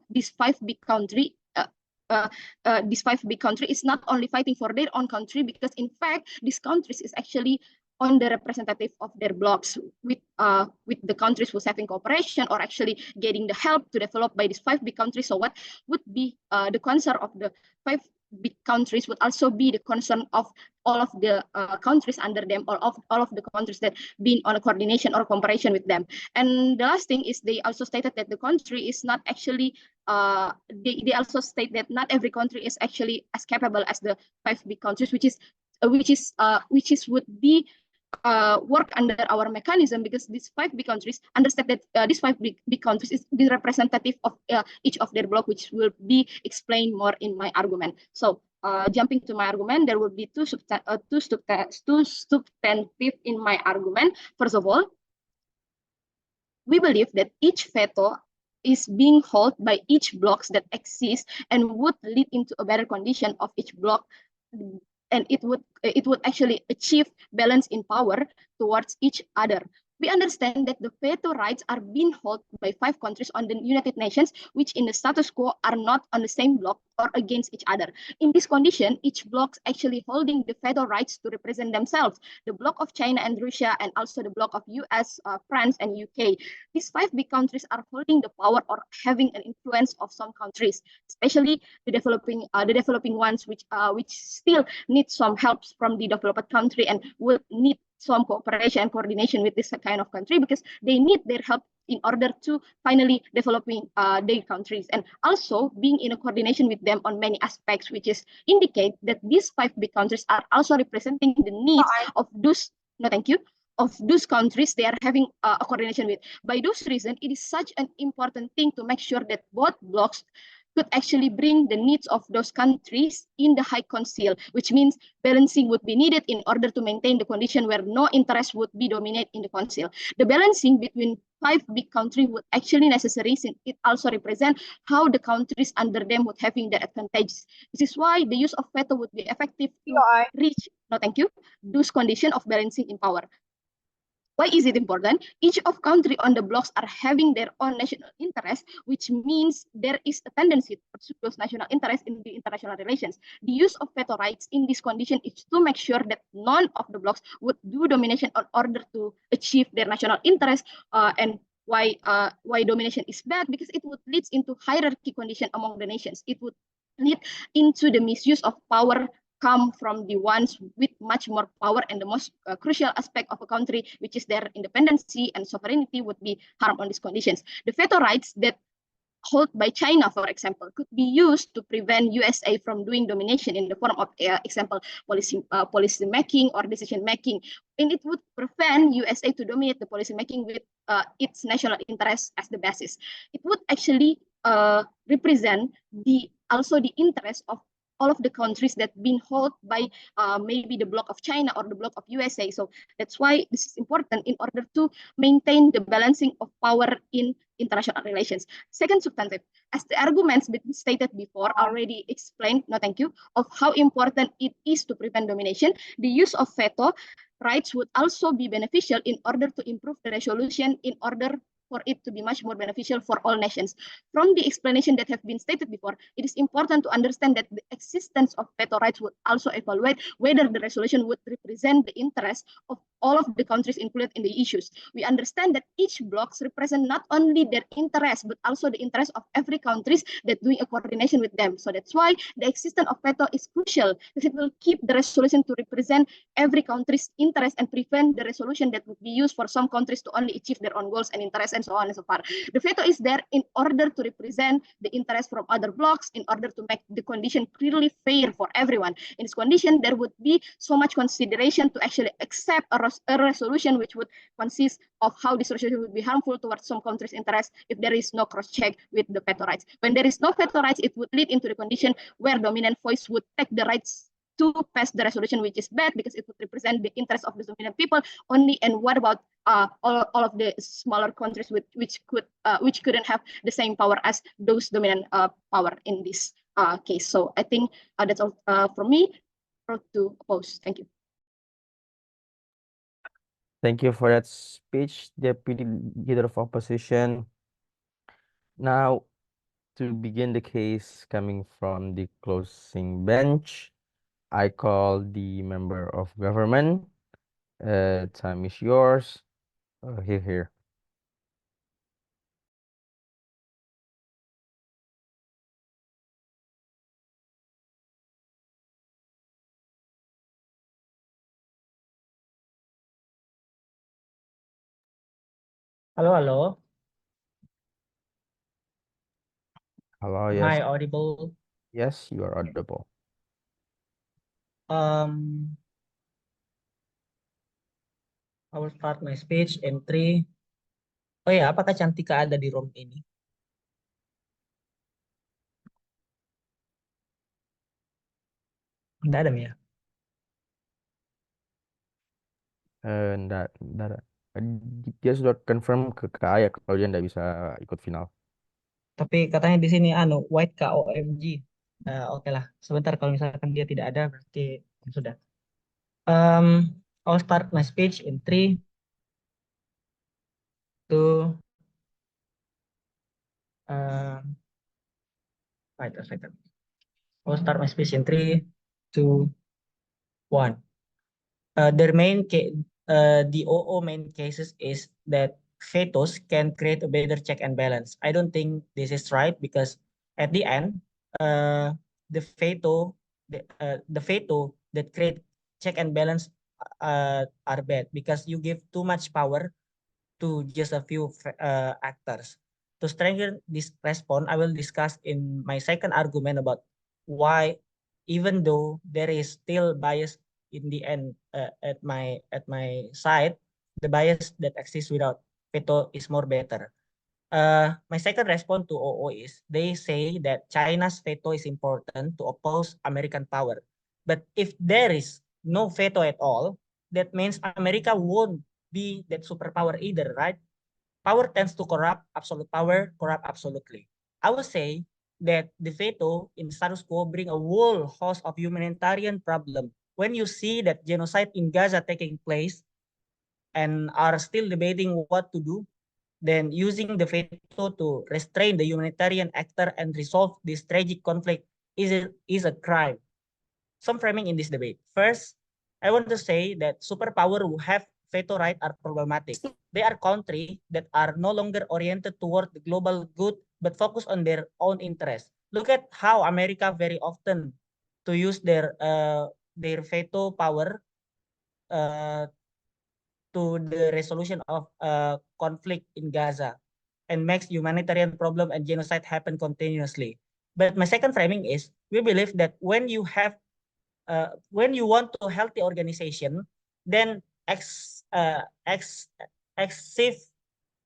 these 5 big country these 5 big countries is not only fighting for their own country, because in fact these countries is actually on the representative of their blocks with the countries who's having cooperation or actually getting the help to develop by these 5 big countries. So what would be the concern of the 5 big countries would also be the concern of all of the countries under them, or of all of the countries that being on a coordination or cooperation with them. And the last thing is they also stated that the country is not actually they also state that not every country is actually as capable as the 5 big countries, which is would be work under our mechanism, because these 5 big countries understand that these 5 big countries is the representative of each of their block, which will be explained more in my argument. So jumping to my argument, there will be two substantive in my argument. First of all, we believe that each veto is being held by each blocks that exist and would lead into a better condition of each block, and it would actually achieve balance in power towards each other. We understand that the veto rights are being held by 5 countries on the United Nations, which in the status quo are not on the same block or against each other. In this condition, each block actually holding the veto rights to represent themselves. The bloc of China and Russia, and also the bloc of US, France, and UK. These 5 big countries are holding the power or having an influence of some countries, especially the developing ones, which still need some help from the developed country and would need some cooperation and coordination with this kind of country, because they need their help in order to finally developing their countries, and also being in a coordination with them on many aspects, which is indicate that these five big countries are also representing the needs of those. No, thank you. Of those countries they are having a coordination with. By those reasons, it is such an important thing to make sure that both blocs could actually bring the needs of those countries in the High Council, which means balancing would be needed in order to maintain the condition where no interest would be dominate in the council. The balancing between five big countries would actually necessary since it also represents how the countries under them would having the advantages. This is why the use of veto would be effective to reach, no thank you, those condition of balancing in power. Why is it important? Each of country on the blocks are having their own national interest, which means there is a tendency to pursue those national interests in the international relations. The use of veto rights in this condition is to make sure that none of the blocks would do domination in order to achieve their national interest. And why domination is bad? Because it would lead into hierarchy condition among the nations. It would lead into the misuse of power come from the ones with much more power, and the most crucial aspect of a country, which is their independency and sovereignty, would be harmed on these conditions. The veto rights that held by China, for example, could be used to prevent USA from doing domination in the form of, example, policy making or decision making, and it would prevent USA to dominate the policy making with its national interests as the basis. It would actually represent also the interest of all of the countries that been held by maybe the bloc of China or the bloc of USA. So that's why this is important in order to maintain the balancing of power in international relations. Second substantive, as the arguments been stated before already explained, no thank you, of how important it is to prevent domination, the use of veto rights would also be beneficial in order to improve the resolution in order for it to be much more beneficial for all nations. From the explanation that have been stated before, it is important to understand that the existence of veto rights would also evaluate whether the resolution would represent the interests of all of the countries included in the issues. We understand that each blocks represent not only their interests, but also the interests of every countries that doing a coordination with them. So that's why the existence of veto is crucial, because it will keep the resolution to represent every country's interest and prevent the resolution that would be used for some countries to only achieve their own goals and interests and so on and so forth. The veto is there in order to represent the interest from other blocks, in order to make the condition clearly fair for everyone. In this condition, there would be so much consideration to actually accept a resolution which would consist of how this resolution would be harmful towards some countries' interests if there is no cross-check with the veto rights. When there is no veto rights, it would lead into the condition where dominant voice would take the rights to pass the resolution, which is bad because it would represent the interest of the dominant people only. And what about all of the smaller countries which couldn't have the same power as those dominant power in this case? So I think that's all from me. To oppose. Thank you. Thank you for that speech, Deputy Leader of Opposition. Now, to begin the case coming from the closing bench, I call the member of government. Time is yours. Here. Halo, halo. Hello, Am yes. I audible? Yes, you are audible. I will start my speech in 3. Oh ya, apakah Cantika ada di room ini? Tidak ada, Mia. Enggak. Dia sudah confirm ke Ayah kalau dia nggak bisa ikut final. Tapi katanya di sini white KOMG. Oke lah, sebentar kalau misalkan dia tidak ada berarti sudah. I'll start my speech in 3, 2, wait a second. I'll start my speech in 3, 2, 1. The OO main cases is that vetoes can create a better check and balance. I don't think this is right because at the end, the veto that create check and balance are bad because you give too much power to just a few actors. To strengthen this response, I will discuss in my second argument about why, even though there is still bias in the end at my side, the bias that exists without veto is more better. My second response to OO is they say that China's veto is important to oppose American power. But if there is no veto at all, that means America won't be that superpower either, right? Power tends to corrupt, absolute power corrupt absolutely. I would say that the veto in the status quo bring a whole host of humanitarian problem. When you see that genocide in Gaza taking place and are still debating what to do, then using the veto to restrain the humanitarian actor and resolve this tragic conflict is a crime. Some framing in this debate. First, I want to say that superpower who have veto right are problematic. They are countries that are no longer oriented toward the global good, but focus on their own interests. Look at how America very often to use their veto power uh, to the resolution of conflict in Gaza and makes humanitarian problem and genocide happen continuously. But my second framing is we believe that when you want to healthy organization, then excessive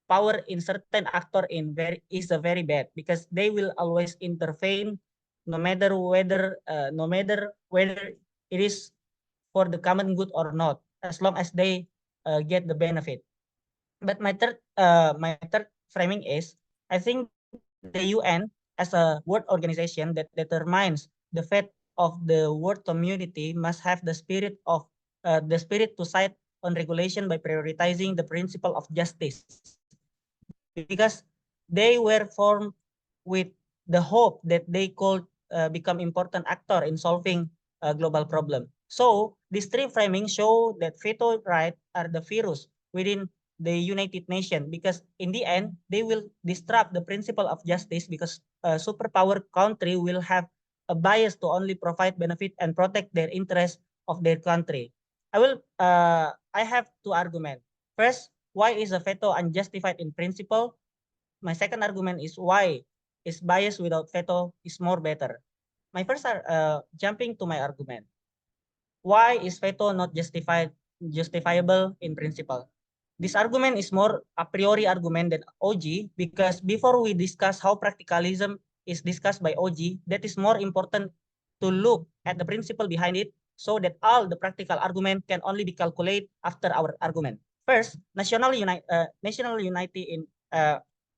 power in certain actor in very is a very bad because they will always intervene no matter whether it is for the common good or not, as long as they get the benefit. But my third framing is I think the UN as a world organization that determines the fate of the world community must have the spirit to side on regulation by prioritizing the principle of justice because they were formed with the hope that they could become important actor in solving a global problem. So these three framings show that veto rights are the virus within the United Nations because in the end they will disrupt the principle of justice because a superpower country will have a bias to only provide benefit and protect their interests of their country. I have two arguments. First, why is a veto unjustified in principle? My second argument is why is bias without veto is more better. My first jumping to my argument. Why is veto not justifiable in principle? This argument is more a priori argument than OG because before we discuss how practicalism is discussed by OG, that is more important to look at the principle behind it so that all the practical argument can only be calculated after our argument. First, national unity in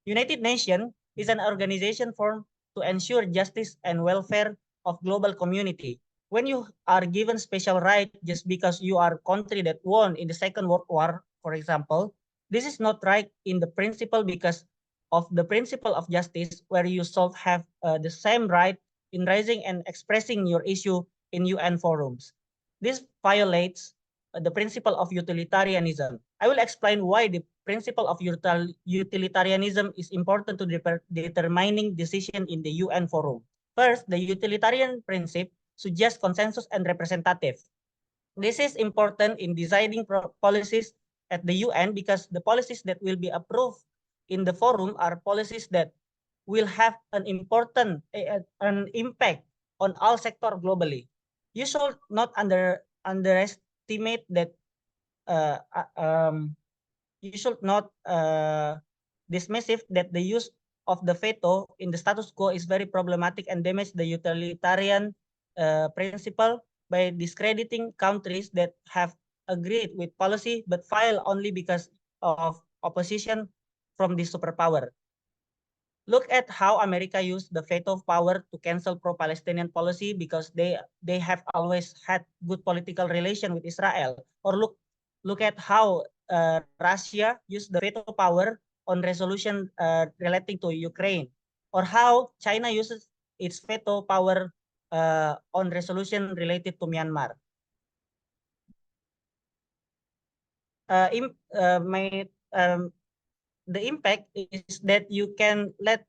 United Nations is an organization formed to ensure justice and welfare of global community. When you are given special right just because you are country that won in the Second World War, for example, this is not right in the principle because of the principle of justice where you should have the same right in raising and expressing your issue in UN forums. This violates the principle of utilitarianism. I will explain why the principle of utilitarianism is important to determining decision in the UN forum. First, the utilitarian principle suggests consensus and representative. This is important in designing policies at the UN because the policies that will be approved in the forum are policies that will have an impact on all sectors globally. You should not underestimate that uh, uh, um, you should not dismissive that the use of the veto in the status quo is very problematic and damage the utilitarian principle by discrediting countries that have agreed with policy but fail only because of opposition from the superpower. Look at how America used the veto power to cancel pro-Palestinian policy because they have always had good political relation with Israel. Or look at how Russia used the veto power on resolution relating to Ukraine, or how China uses its veto power on resolution related to Myanmar. My the impact is that you can let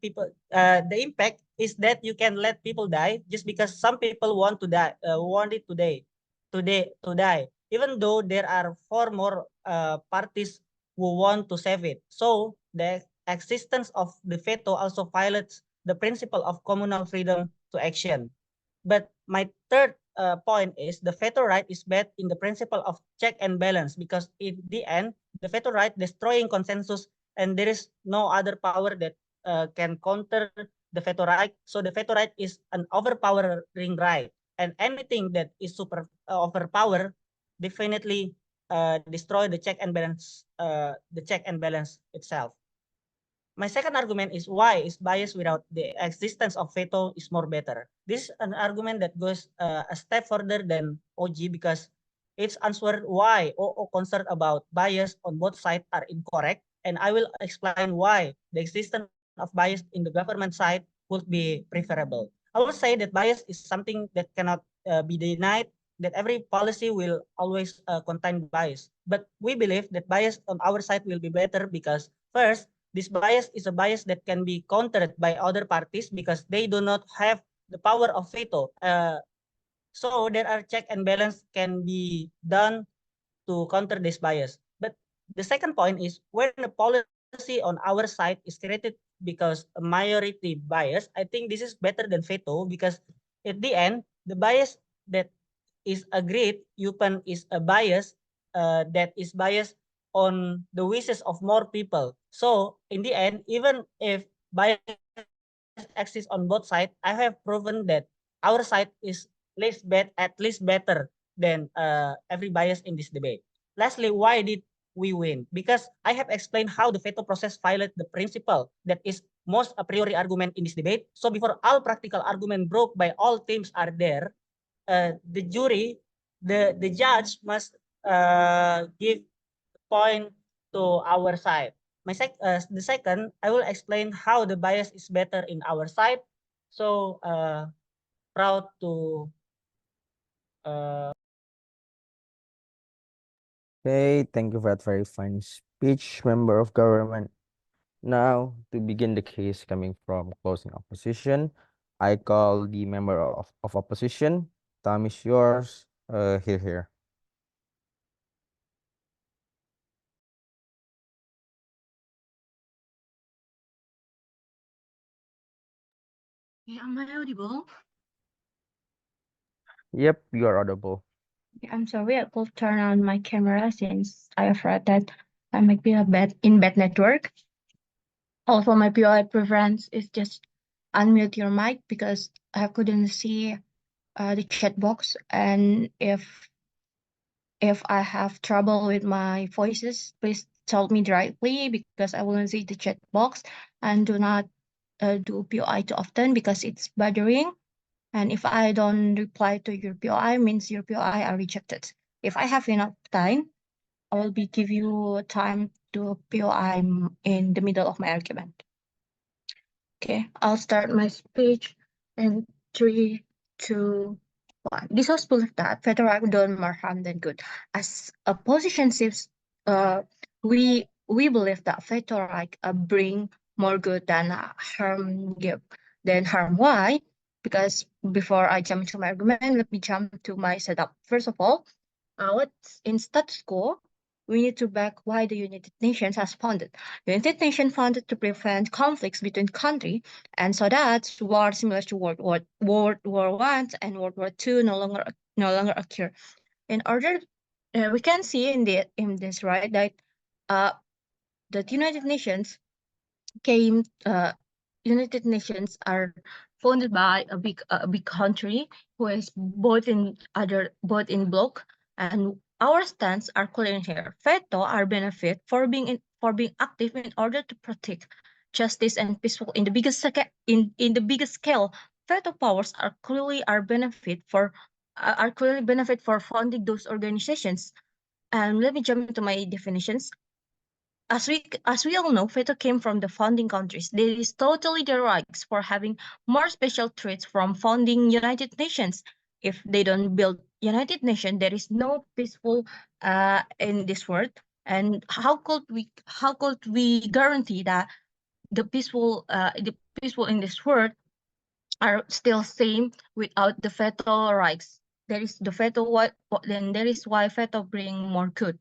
people die just because some people want to die want it today to die even though there are four more parties who want to save it. So the existence of the veto also violates the principle of communal freedom to action. But my third point is the veto right is based in the principle of check and balance, because in the end, the veto right destroying consensus, and there is no other power that can counter the veto right. So the veto right is an overpowering right, and anything that is super overpower definitely destroy the check and balance itself. My second argument is why is bias without the existence of veto is more better. This is an argument that goes a step further than OG, because it's answered why OO concerned about bias on both sides are incorrect, and I will explain why the existence of bias in the government side would be preferable. I will say that bias is something that cannot be denied, that every policy will always contain bias. But we believe that bias on our side will be better because first, this bias is a bias that can be countered by other parties because they do not have the power of veto. So there are check and balance can be done to counter this bias. But the second point is when a policy on our side is created because a majority bias, I think this is better than veto, because at the end, the bias that is agreed upon is a bias that is biased on the wishes of more people. So in the end, even if bias exists on both sides, I have proven that our side is at least better than every bias in this debate. Lastly, why did we win? Because I have explained how the veto process violates the principle that is most a priori argument in this debate. So before all practical argument broke by all teams are there, the jury, the judge must give point to our side. The second, I will explain how the bias is better in our side. So proud to Okay, thank you for that very fine speech, member of government. Now, to begin the case coming from closing opposition, I call the member of opposition. Time is yours. Here. Yeah, am I audible? Yep, you are audible. Yeah, I'm sorry, I will turn on my camera since I afraid that I might be bad network. Also, my POI preference is just unmute your mic because I couldn't see the chat box, and if I have trouble with my voices, please tell me directly because I won't see the chat box, and do not do POI too often because it's bothering. And if I don't reply to your POI, means your POI are rejected. If I have enough time, I will be give you time to POI in the middle of my argument. Okay, I'll start my speech in 3, 2, 1. This was belief that federal done more harm than good. As a position shifts, we believe that federal bring more good than harm. Why? Because before I jump into my argument, let me jump to my setup. First of all, what's in status quo? We need to back why the United Nations has founded. The United Nations founded to prevent conflicts between countries, and so that war similar to World War I and World War II no longer occur. In order, we can see in this right that the United Nations came. United Nations are founded by a big country who is both in bloc, and our stance are clear here. Veto are benefit for being active in order to protect justice and peaceful in the biggest scale. Veto powers are clearly benefit for funding those organizations. And let me jump into my definitions. As we all know, veto came from the founding countries. There is totally the rights for having more special treats from founding United Nations. If they don't build United Nations, there is no peaceful in this world. And how could we guarantee that the peaceful in this world are still same without the veto rights? There is the veto. Then there is why veto bring more good.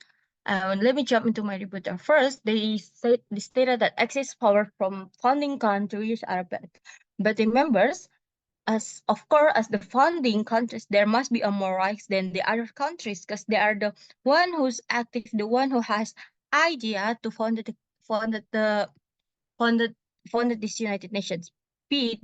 Let me jump into my rebuttal first. They stated that excess power from founding countries are bad. But remembers, as of course, as the founding countries, there must be a more rights than the other countries because they are the one who's active, the one who has idea to founded the funded funded these United Nations. B,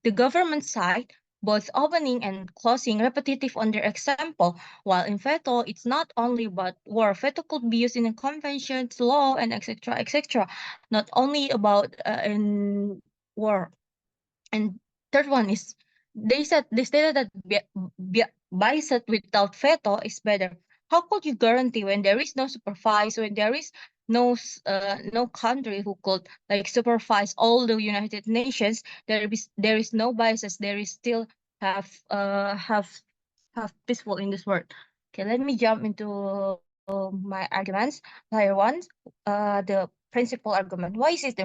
the government side, both opening and closing repetitive on their example, while in veto, it's not only about war. Veto could be used in conventions, law, and etc. etc. Not only about in war. And third one is they stated that bicep without veto is better. How could you guarantee when there is no supervise, when there is no country who could like supervise all the United Nations? There is no biases. There is still have peaceful in this world. Okay, let me jump into my arguments. Layer one, the principal argument. Why is it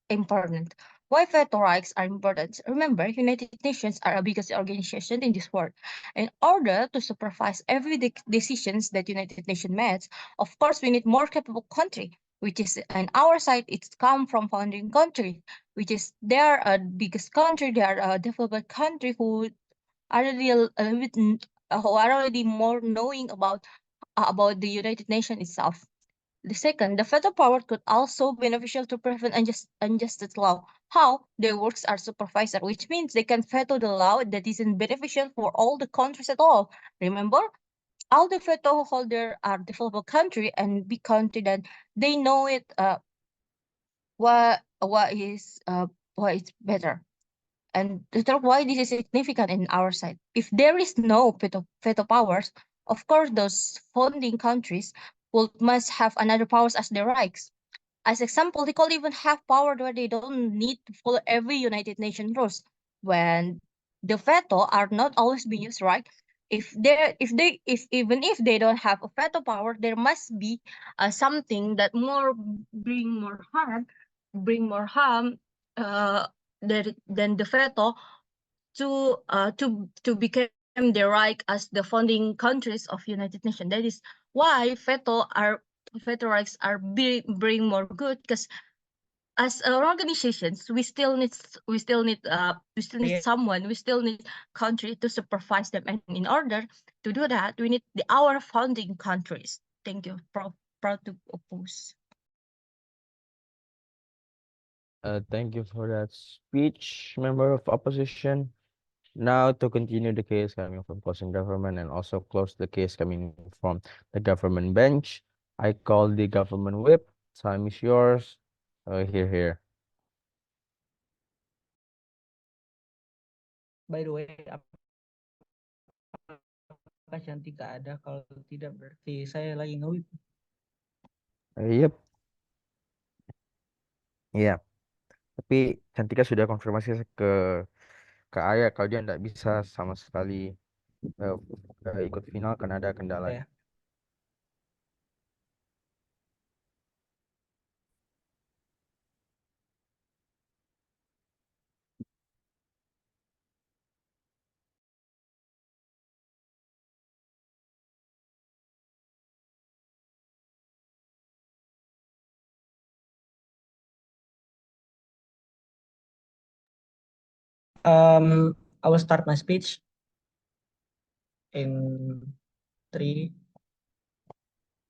important? Why veto rights are important? Remember, United Nations are the biggest organization in this world. In order to supervise every decisions that United Nations makes, of course, we need more capable country, which is on our side, it's come from founding country, which is they are a biggest country, they are a developed country who are already who are already more knowing about the United Nations itself. The second, the federal power could also beneficial to prevent unjust law. How? Their works are supervisor, which means they can veto the law that isn't beneficial for all the countries at all. Remember, all the veto holder are developed country and big country that they know it what is better. And the third, why this is significant in our side. If there is no veto powers, of course those founding countries will must have another powers as their rights. As example, they could even have power where they don't need to follow every United Nations rules. When the veto are not always being used, right? If even if they don't have a veto power, there must be something that bring more harm than the veto to become the right as the founding countries of United Nations. That is why veto rights are bring more good because as organizations we still need someone, we still need country to supervise them, and in order to do that we need our founding countries. Thank you. Proud to oppose. Thank you for that speech, member of opposition. Now to continue the case coming from opposing government and also close the case coming from the government bench, I call the government whip. Time is yours. Here. By the way, apakah Cantika ada? Kalau tidak berarti saya lagi nge-whip. Yep. Iya. Tapi Cantika sudah konfirmasi ke Ayah kalau dia tidak bisa sama sekali ikut final karena ada kendala. Ya. I will start my speech in 3,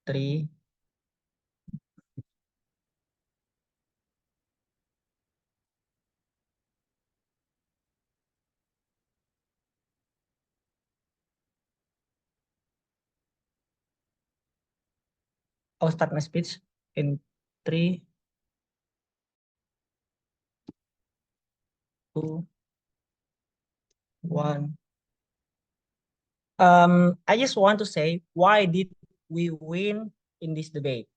3, I will start my speech in 3, 2, 1. I just want to say, why did we win in this debate?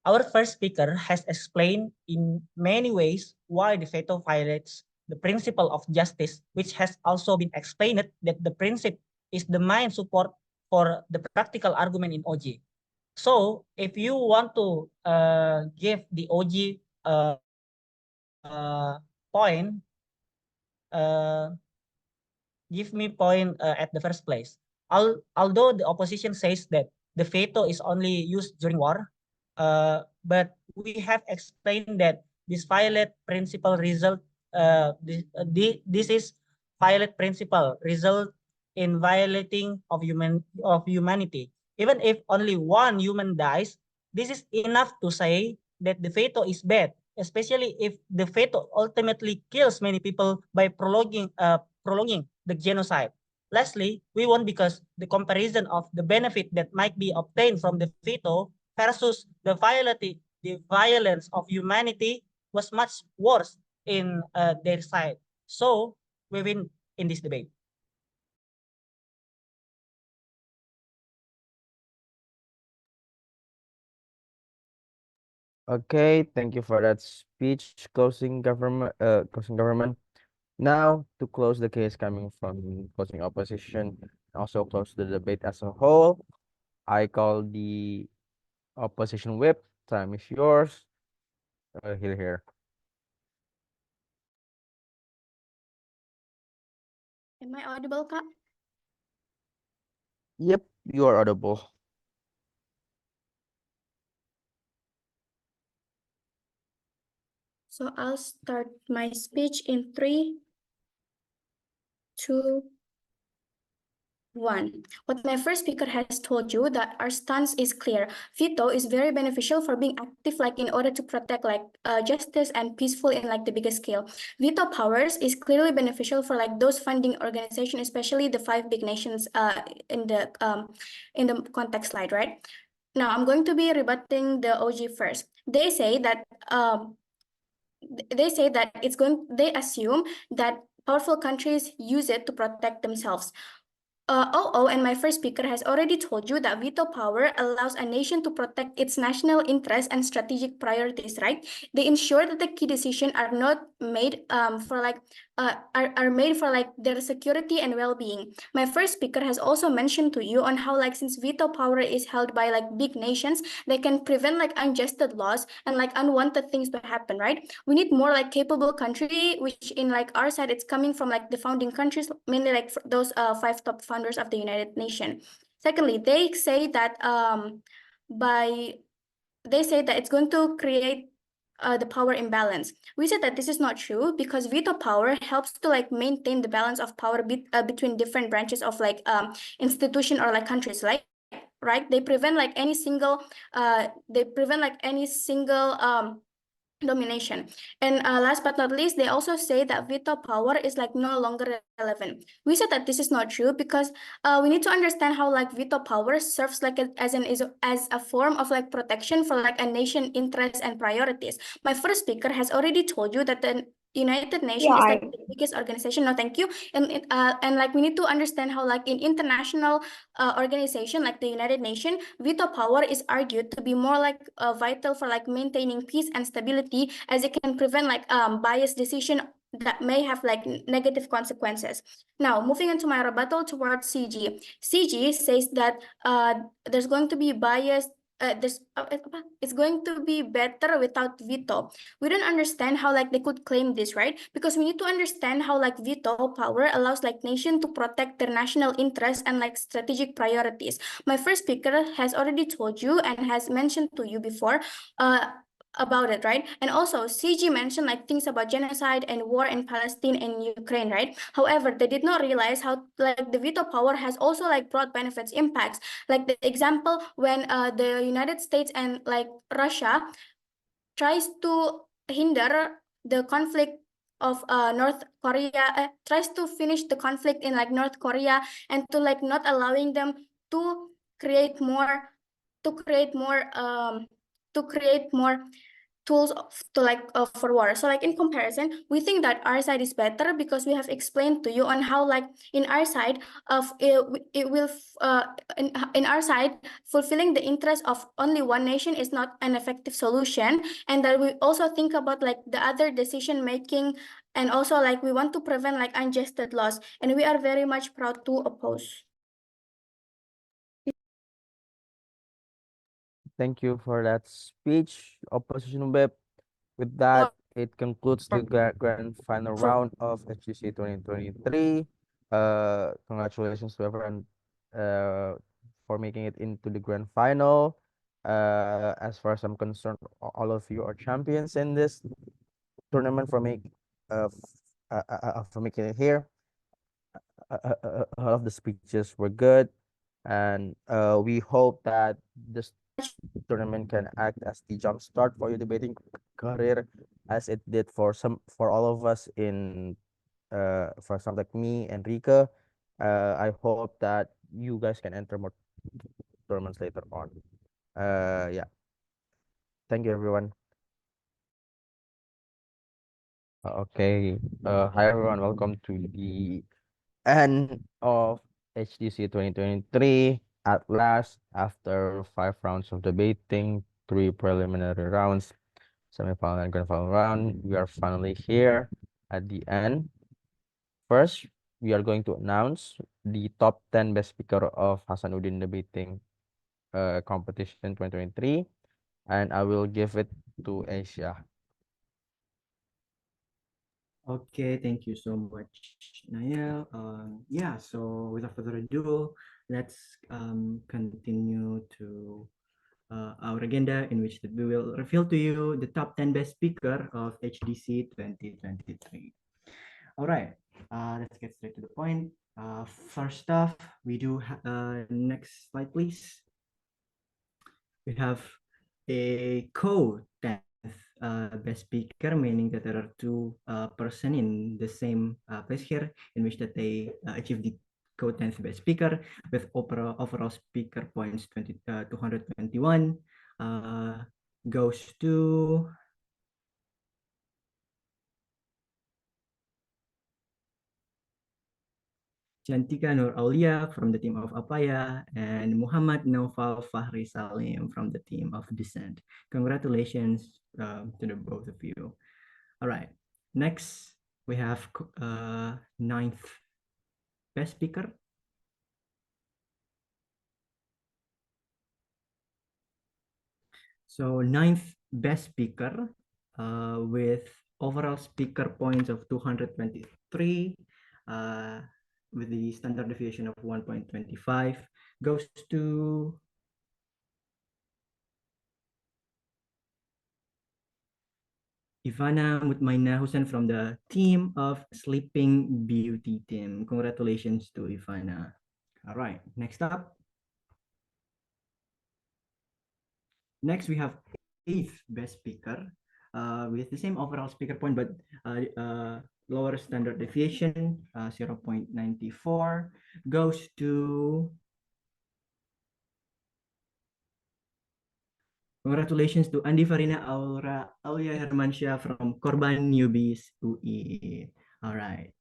Our first speaker has explained in many ways why the veto violates the principle of justice, which has also been explained that the principle is the main support for the practical argument in OG. So if you want to give the OG point, give me point at the first place. Although the opposition says that the veto is only used during war. But we have explained that this violate principle result this is violate principle result in violating of humanity. Even if only one human dies, this is enough to say that the veto is bad, especially if the veto ultimately kills many people by prolonging the genocide. Lastly, we won because the comparison of the benefit that might be obtained from the veto versus the violence of humanity was much worse in their side. So we win in this debate. Okay, thank you for that speech, closing government. Now, to close the case coming from closing opposition, also close the debate as a whole, I call the opposition whip. Time is yours. Here. Am I audible, Kak? Yep, you are audible. So I'll start my speech in 3, 2, 1. What my first speaker has told you that our stance is clear. Veto is very beneficial for being active, like in order to protect justice and peaceful in like the biggest scale. Veto powers is clearly beneficial for like those funding organizations, especially the 5 big nations in the context slide, right? Now I'm going to be rebutting the OG first. They assume that powerful countries use it to protect themselves. OO and my first speaker has already told you that veto power allows a nation to protect its national interests and strategic priorities, right? They ensure that the key decisions are not made are made for like their security and well-being. My first speaker has also mentioned to you on how like since veto power is held by like big nations, they can prevent like unjust laws and like unwanted things to happen, right? We need more like capable country, which in like our side, it's coming from like the founding countries, mainly like those 5 top founders of the United Nations. Secondly, by they say that it's going to create the power imbalance. We said that this is not true because veto power helps to like maintain the balance of power between different branches of like institution or like countries, like right. They prevent like any single domination. And last but not least, they also say that veto power is like no longer relevant. We said that this is not true because we need to understand how like veto power serves like as a form of like protection for like a nation interests and priorities. My first speaker has already told you that the United Nations is like the biggest organization. No, thank you. And like we need to understand how like in international organization like the United Nations, veto power is argued to be more like vital for like maintaining peace and stability, as it can prevent like biased decision that may have like negative consequences. Now, moving into my rebuttal towards CG. CG says that there's going to be bias. It's going to be better without veto. We don't understand how like they could claim this, right? Because we need to understand how like veto power allows like nation to protect their national interests and like strategic priorities. My first speaker has already told you and has mentioned to you before about it, right? And also CG mentioned like things about genocide and war in Palestine and Ukraine, right? However, they did not realize how like the veto power has also like brought benefits, impacts. Like the example when the United States and like Russia tries to hinder the conflict of North Korea, tries to finish the conflict in like North Korea, and to like not allowing them to create more to create more to create more tools for war. So like in comparison, we think that our side is better because we have explained to you on how like in our side of it will in our side, fulfilling the interest of only one nation is not an effective solution, and that we also think about like the other decision making, and also like we want to prevent like unjust laws, and we are very much proud to oppose. Thank you for that speech, opposition whip. With that, it concludes the grand final round of HGC 2023. Congratulations to everyone uh, for making it into the grand final. As far as I'm concerned, all of you are champions in this tournament for making it here. All of the speeches were good, and we hope that this tournament can act as the jump start for your debating career, as it did for all of us in for some like me and Rika. I hope that you guys can enter more tournaments later on. Yeah. Thank you, everyone. Okay. Hi, everyone. Welcome to the end of HDC 2023. At last, after 5 rounds of debating, 3 preliminary rounds, semifinal and grand final round, we are finally here at the end. First, we are going to announce the top 10 best speaker of Hasanuddin debating competition 2023, and I will give it to Asia. Okay, thank you so much, Nael. Yeah, so without further ado, let's continue to our agenda, in which we will reveal to you the top 10 best speaker of HDC 2023. All right, let's get straight to the point. First off, we do next slide, please. We have a co-10th best speaker, meaning that there are two person in the same place here, in which that they achieve the co-10th best speaker with overall speaker points 221 goes to Chantika Nur Aulia from the team of Apaya and Muhammad Naufal Fahri Salim from the team of Descent. Congratulations to the both of you. All right, next we have ninth best speaker. So ninth best speaker with overall speaker points of 223 with the standard deviation of 1.25 goes to Ivana Mutmaina Hussein from the team of Sleeping Beauty team. Congratulations to Ivana. All right, next up. Next, we have eighth best speaker with the same overall speaker point, but lower standard deviation, 0.94, goes to congratulations to Andi Farina Aulia Hermansyah from Korban Newbies UI. All right.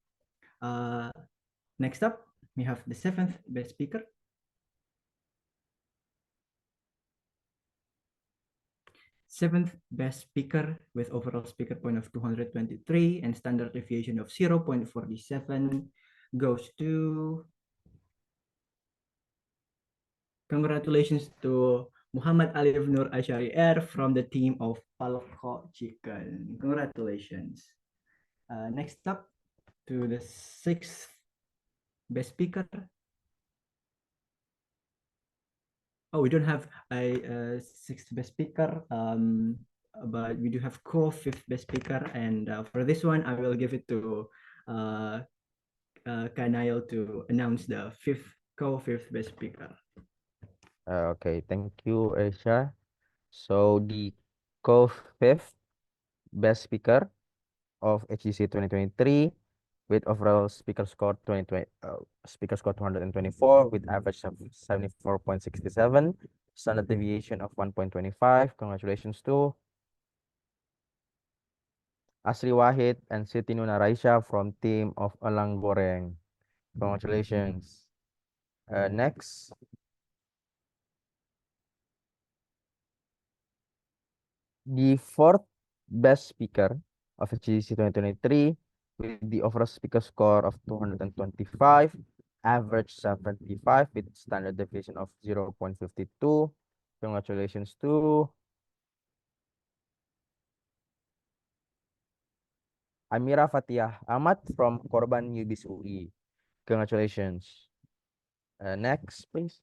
Next up, we have the seventh best speaker. Seventh best speaker with overall speaker point of 223 and standard deviation of 0.47 goes to congratulations to Muhammad Alif Nur Ashari Air from the team of Palco Chicken. Congratulations. Next up to the sixth best speaker. Oh, we don't have a sixth best speaker, but we do have co-fifth best speaker. And for this one, I will give it to Kanail to announce the co-fifth best speaker. Okay, thank you, Asia. So the co-fifth best speaker of HGC 2023 with overall speaker score 224 with average of 74.67, standard deviation of 1.25. Congratulations to Asri Wahid and Siti Nuna Raisha from team of Alang Goreng. Congratulations. Next, the fourth best speaker of HGC 2023 with the overall speaker score of 225, average 75 with standard deviation of 0.52. Congratulations to Amira Fatihah Ahmad from Korban Yubis UI. Congratulations. Next, please.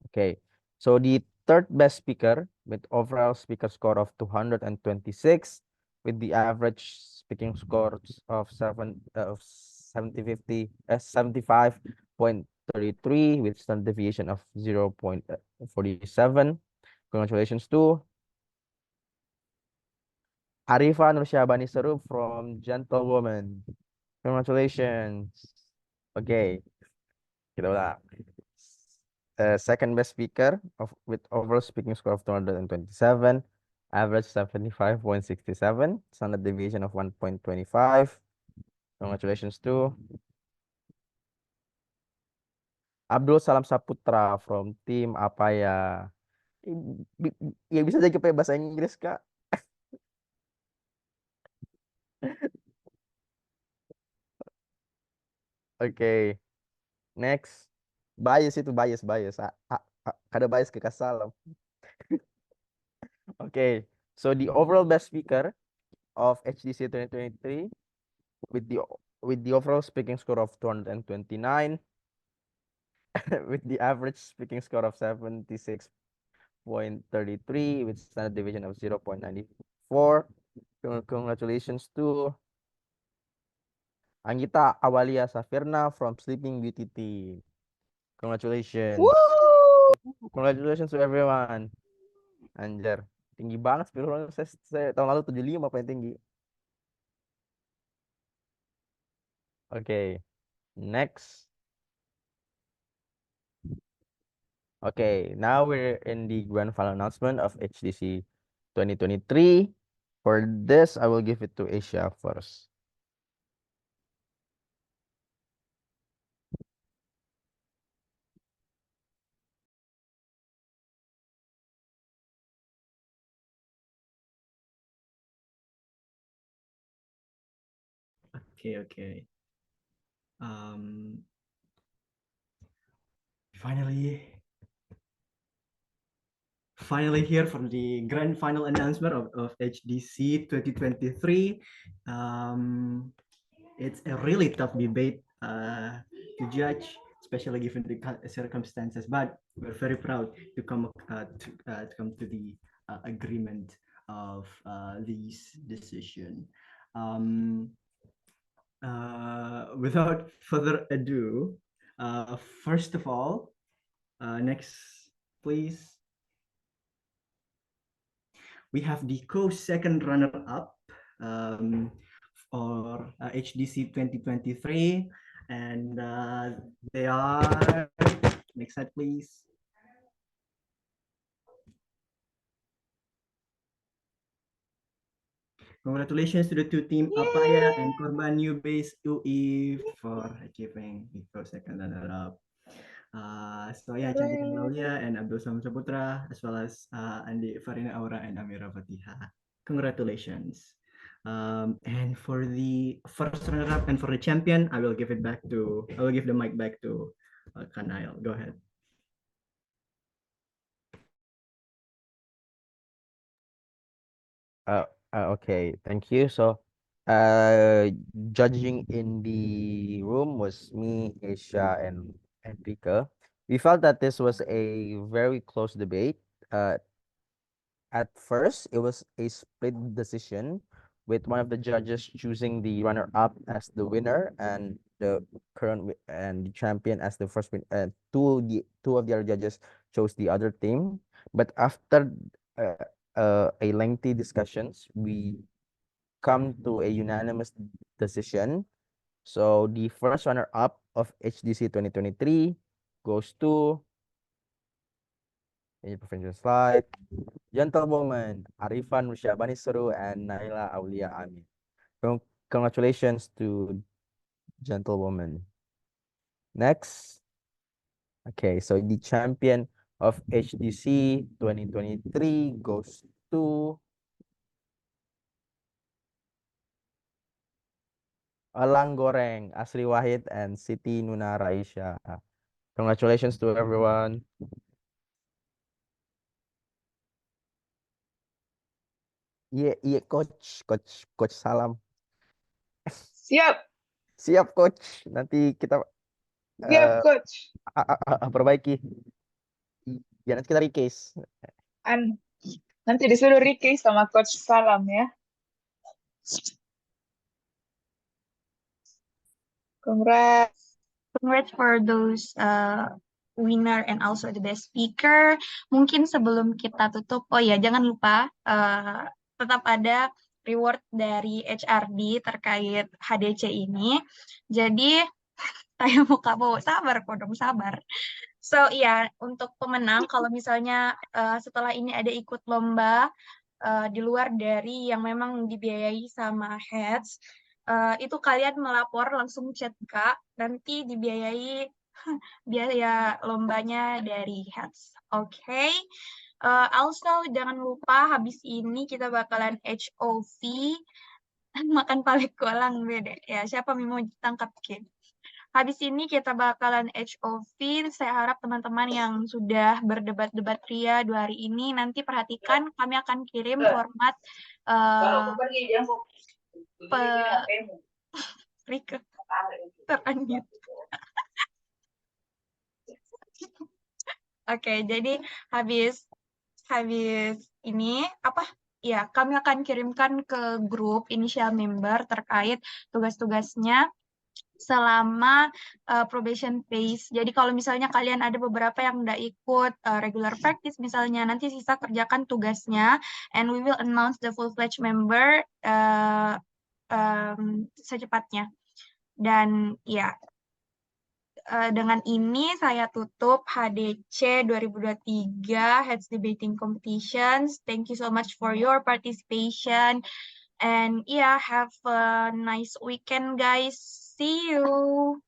Okay, so the third best speaker with overall speaker score of 226, with the average speaking score of 75.33 with standard deviation of 0.47. Congratulations to Arifa Nursyabani Sarup from Gentlewoman. Congratulations. Okay, kita ulang. Second best speaker with overall speaking score of 227, average 75.67, standard deviation of 1.25. Congratulations to Abdul Salam Saputra from tim apa ya? Ya bisa jadi pakai bahasa Inggris, Kak. Oke, next. Bias itu bias. Kada bias ke Salam. Okay, so the overall best speaker of HDC 2023 with the overall speaking score of 229 with the average speaking score of 76.33 with standard deviation of 0.94. Congratulations to Anggita Awalia Safirna from Sleeping Beauty team. Congratulations. Woo! Congratulations to everyone. Anjar, tinggi banget speedrun saya tahun lalu 75 paling tinggi. Okay, next. Okay, now we're in the grand final announcement of HDC 2023. For this, I will give it to Asia first. Okay. Um, finally here for the grand final announcement of HDC 2023. It's a really tough debate to judge, especially given the circumstances. But we're very proud to come to the agreement of this decision. Without further ado, first of all, next, please. We have the co-second runner-up for HDC 2023, and they are, next slide, please. Congratulations to the two team Apaya and Korban New Base UI for achieving the co-second runner-up. So yeah, Cantika Aulia and Abdul Samad Saputra, as well as Andi Farina Aura and Amira Fatiha. Congratulations. And for the first runner-up and for the champion, I will give the mic back to Kanail. Go ahead. Okay, thank you. So, judging in the room was me, Asia, and Enrique. We felt that this was a very close debate. At first, it was a split decision, with one of the judges choosing the runner-up as the winner and the and the champion as the first win. Two of the other judges chose the other team. But after a lengthy discussions, we come to a unanimous decision. So the first runner-up of HDC 2023 goes to, in your preferential slide, Gentlewoman Arifan Rusyabani Seru and Naila Aulia Amin. Congratulations to Gentlewoman. Next. Okay, so the champion of HDC 2023 goes to Alang Goreng, Asri Wahid, and Siti Nuna Raisha. Congratulations to everyone. Iya, coach Salam. Siap, coach. Nanti kita Siap, coach. perbaiki. Jangan kita request. Nanti disuruh Ricky sama Coach Salam ya. Congrats. Congrats for those winner and also the best speaker. Mungkin sebelum kita tutup, oh ya jangan lupa tetap ada reward dari HRD terkait HDC ini. Jadi saya mau sabar, kodong sabar. So iya, untuk pemenang kalau misalnya setelah ini ada ikut lomba di luar dari yang memang dibiayai sama Heads, itu kalian melapor langsung chat Kak, nanti dibiayai biaya lombanya dari Heads. Oke. Also jangan lupa habis ini kita bakalan HOV makan palek kolang beda ya. Siapa mau tangkap kid? Habis ini kita bakalan HOV. Saya harap teman-teman yang sudah berdebat-debat ria 2 hari ini nanti perhatikan kami akan kirim format Rike terunmute. Oke, jadi habis ini apa? Ya, kami akan kirimkan ke grup initial member terkait tugas-tugasnya selama probation phase. Jadi kalau misalnya kalian ada beberapa yang udah ikut regular practice misalnya, nanti sisa kerjakan tugasnya and we will announce the full-fledged member secepatnya. Dan ya, dengan ini saya tutup HDC 2023 Heads Debating Competitions. Thank you so much for your participation. And yeah, have a nice weekend, guys. See you.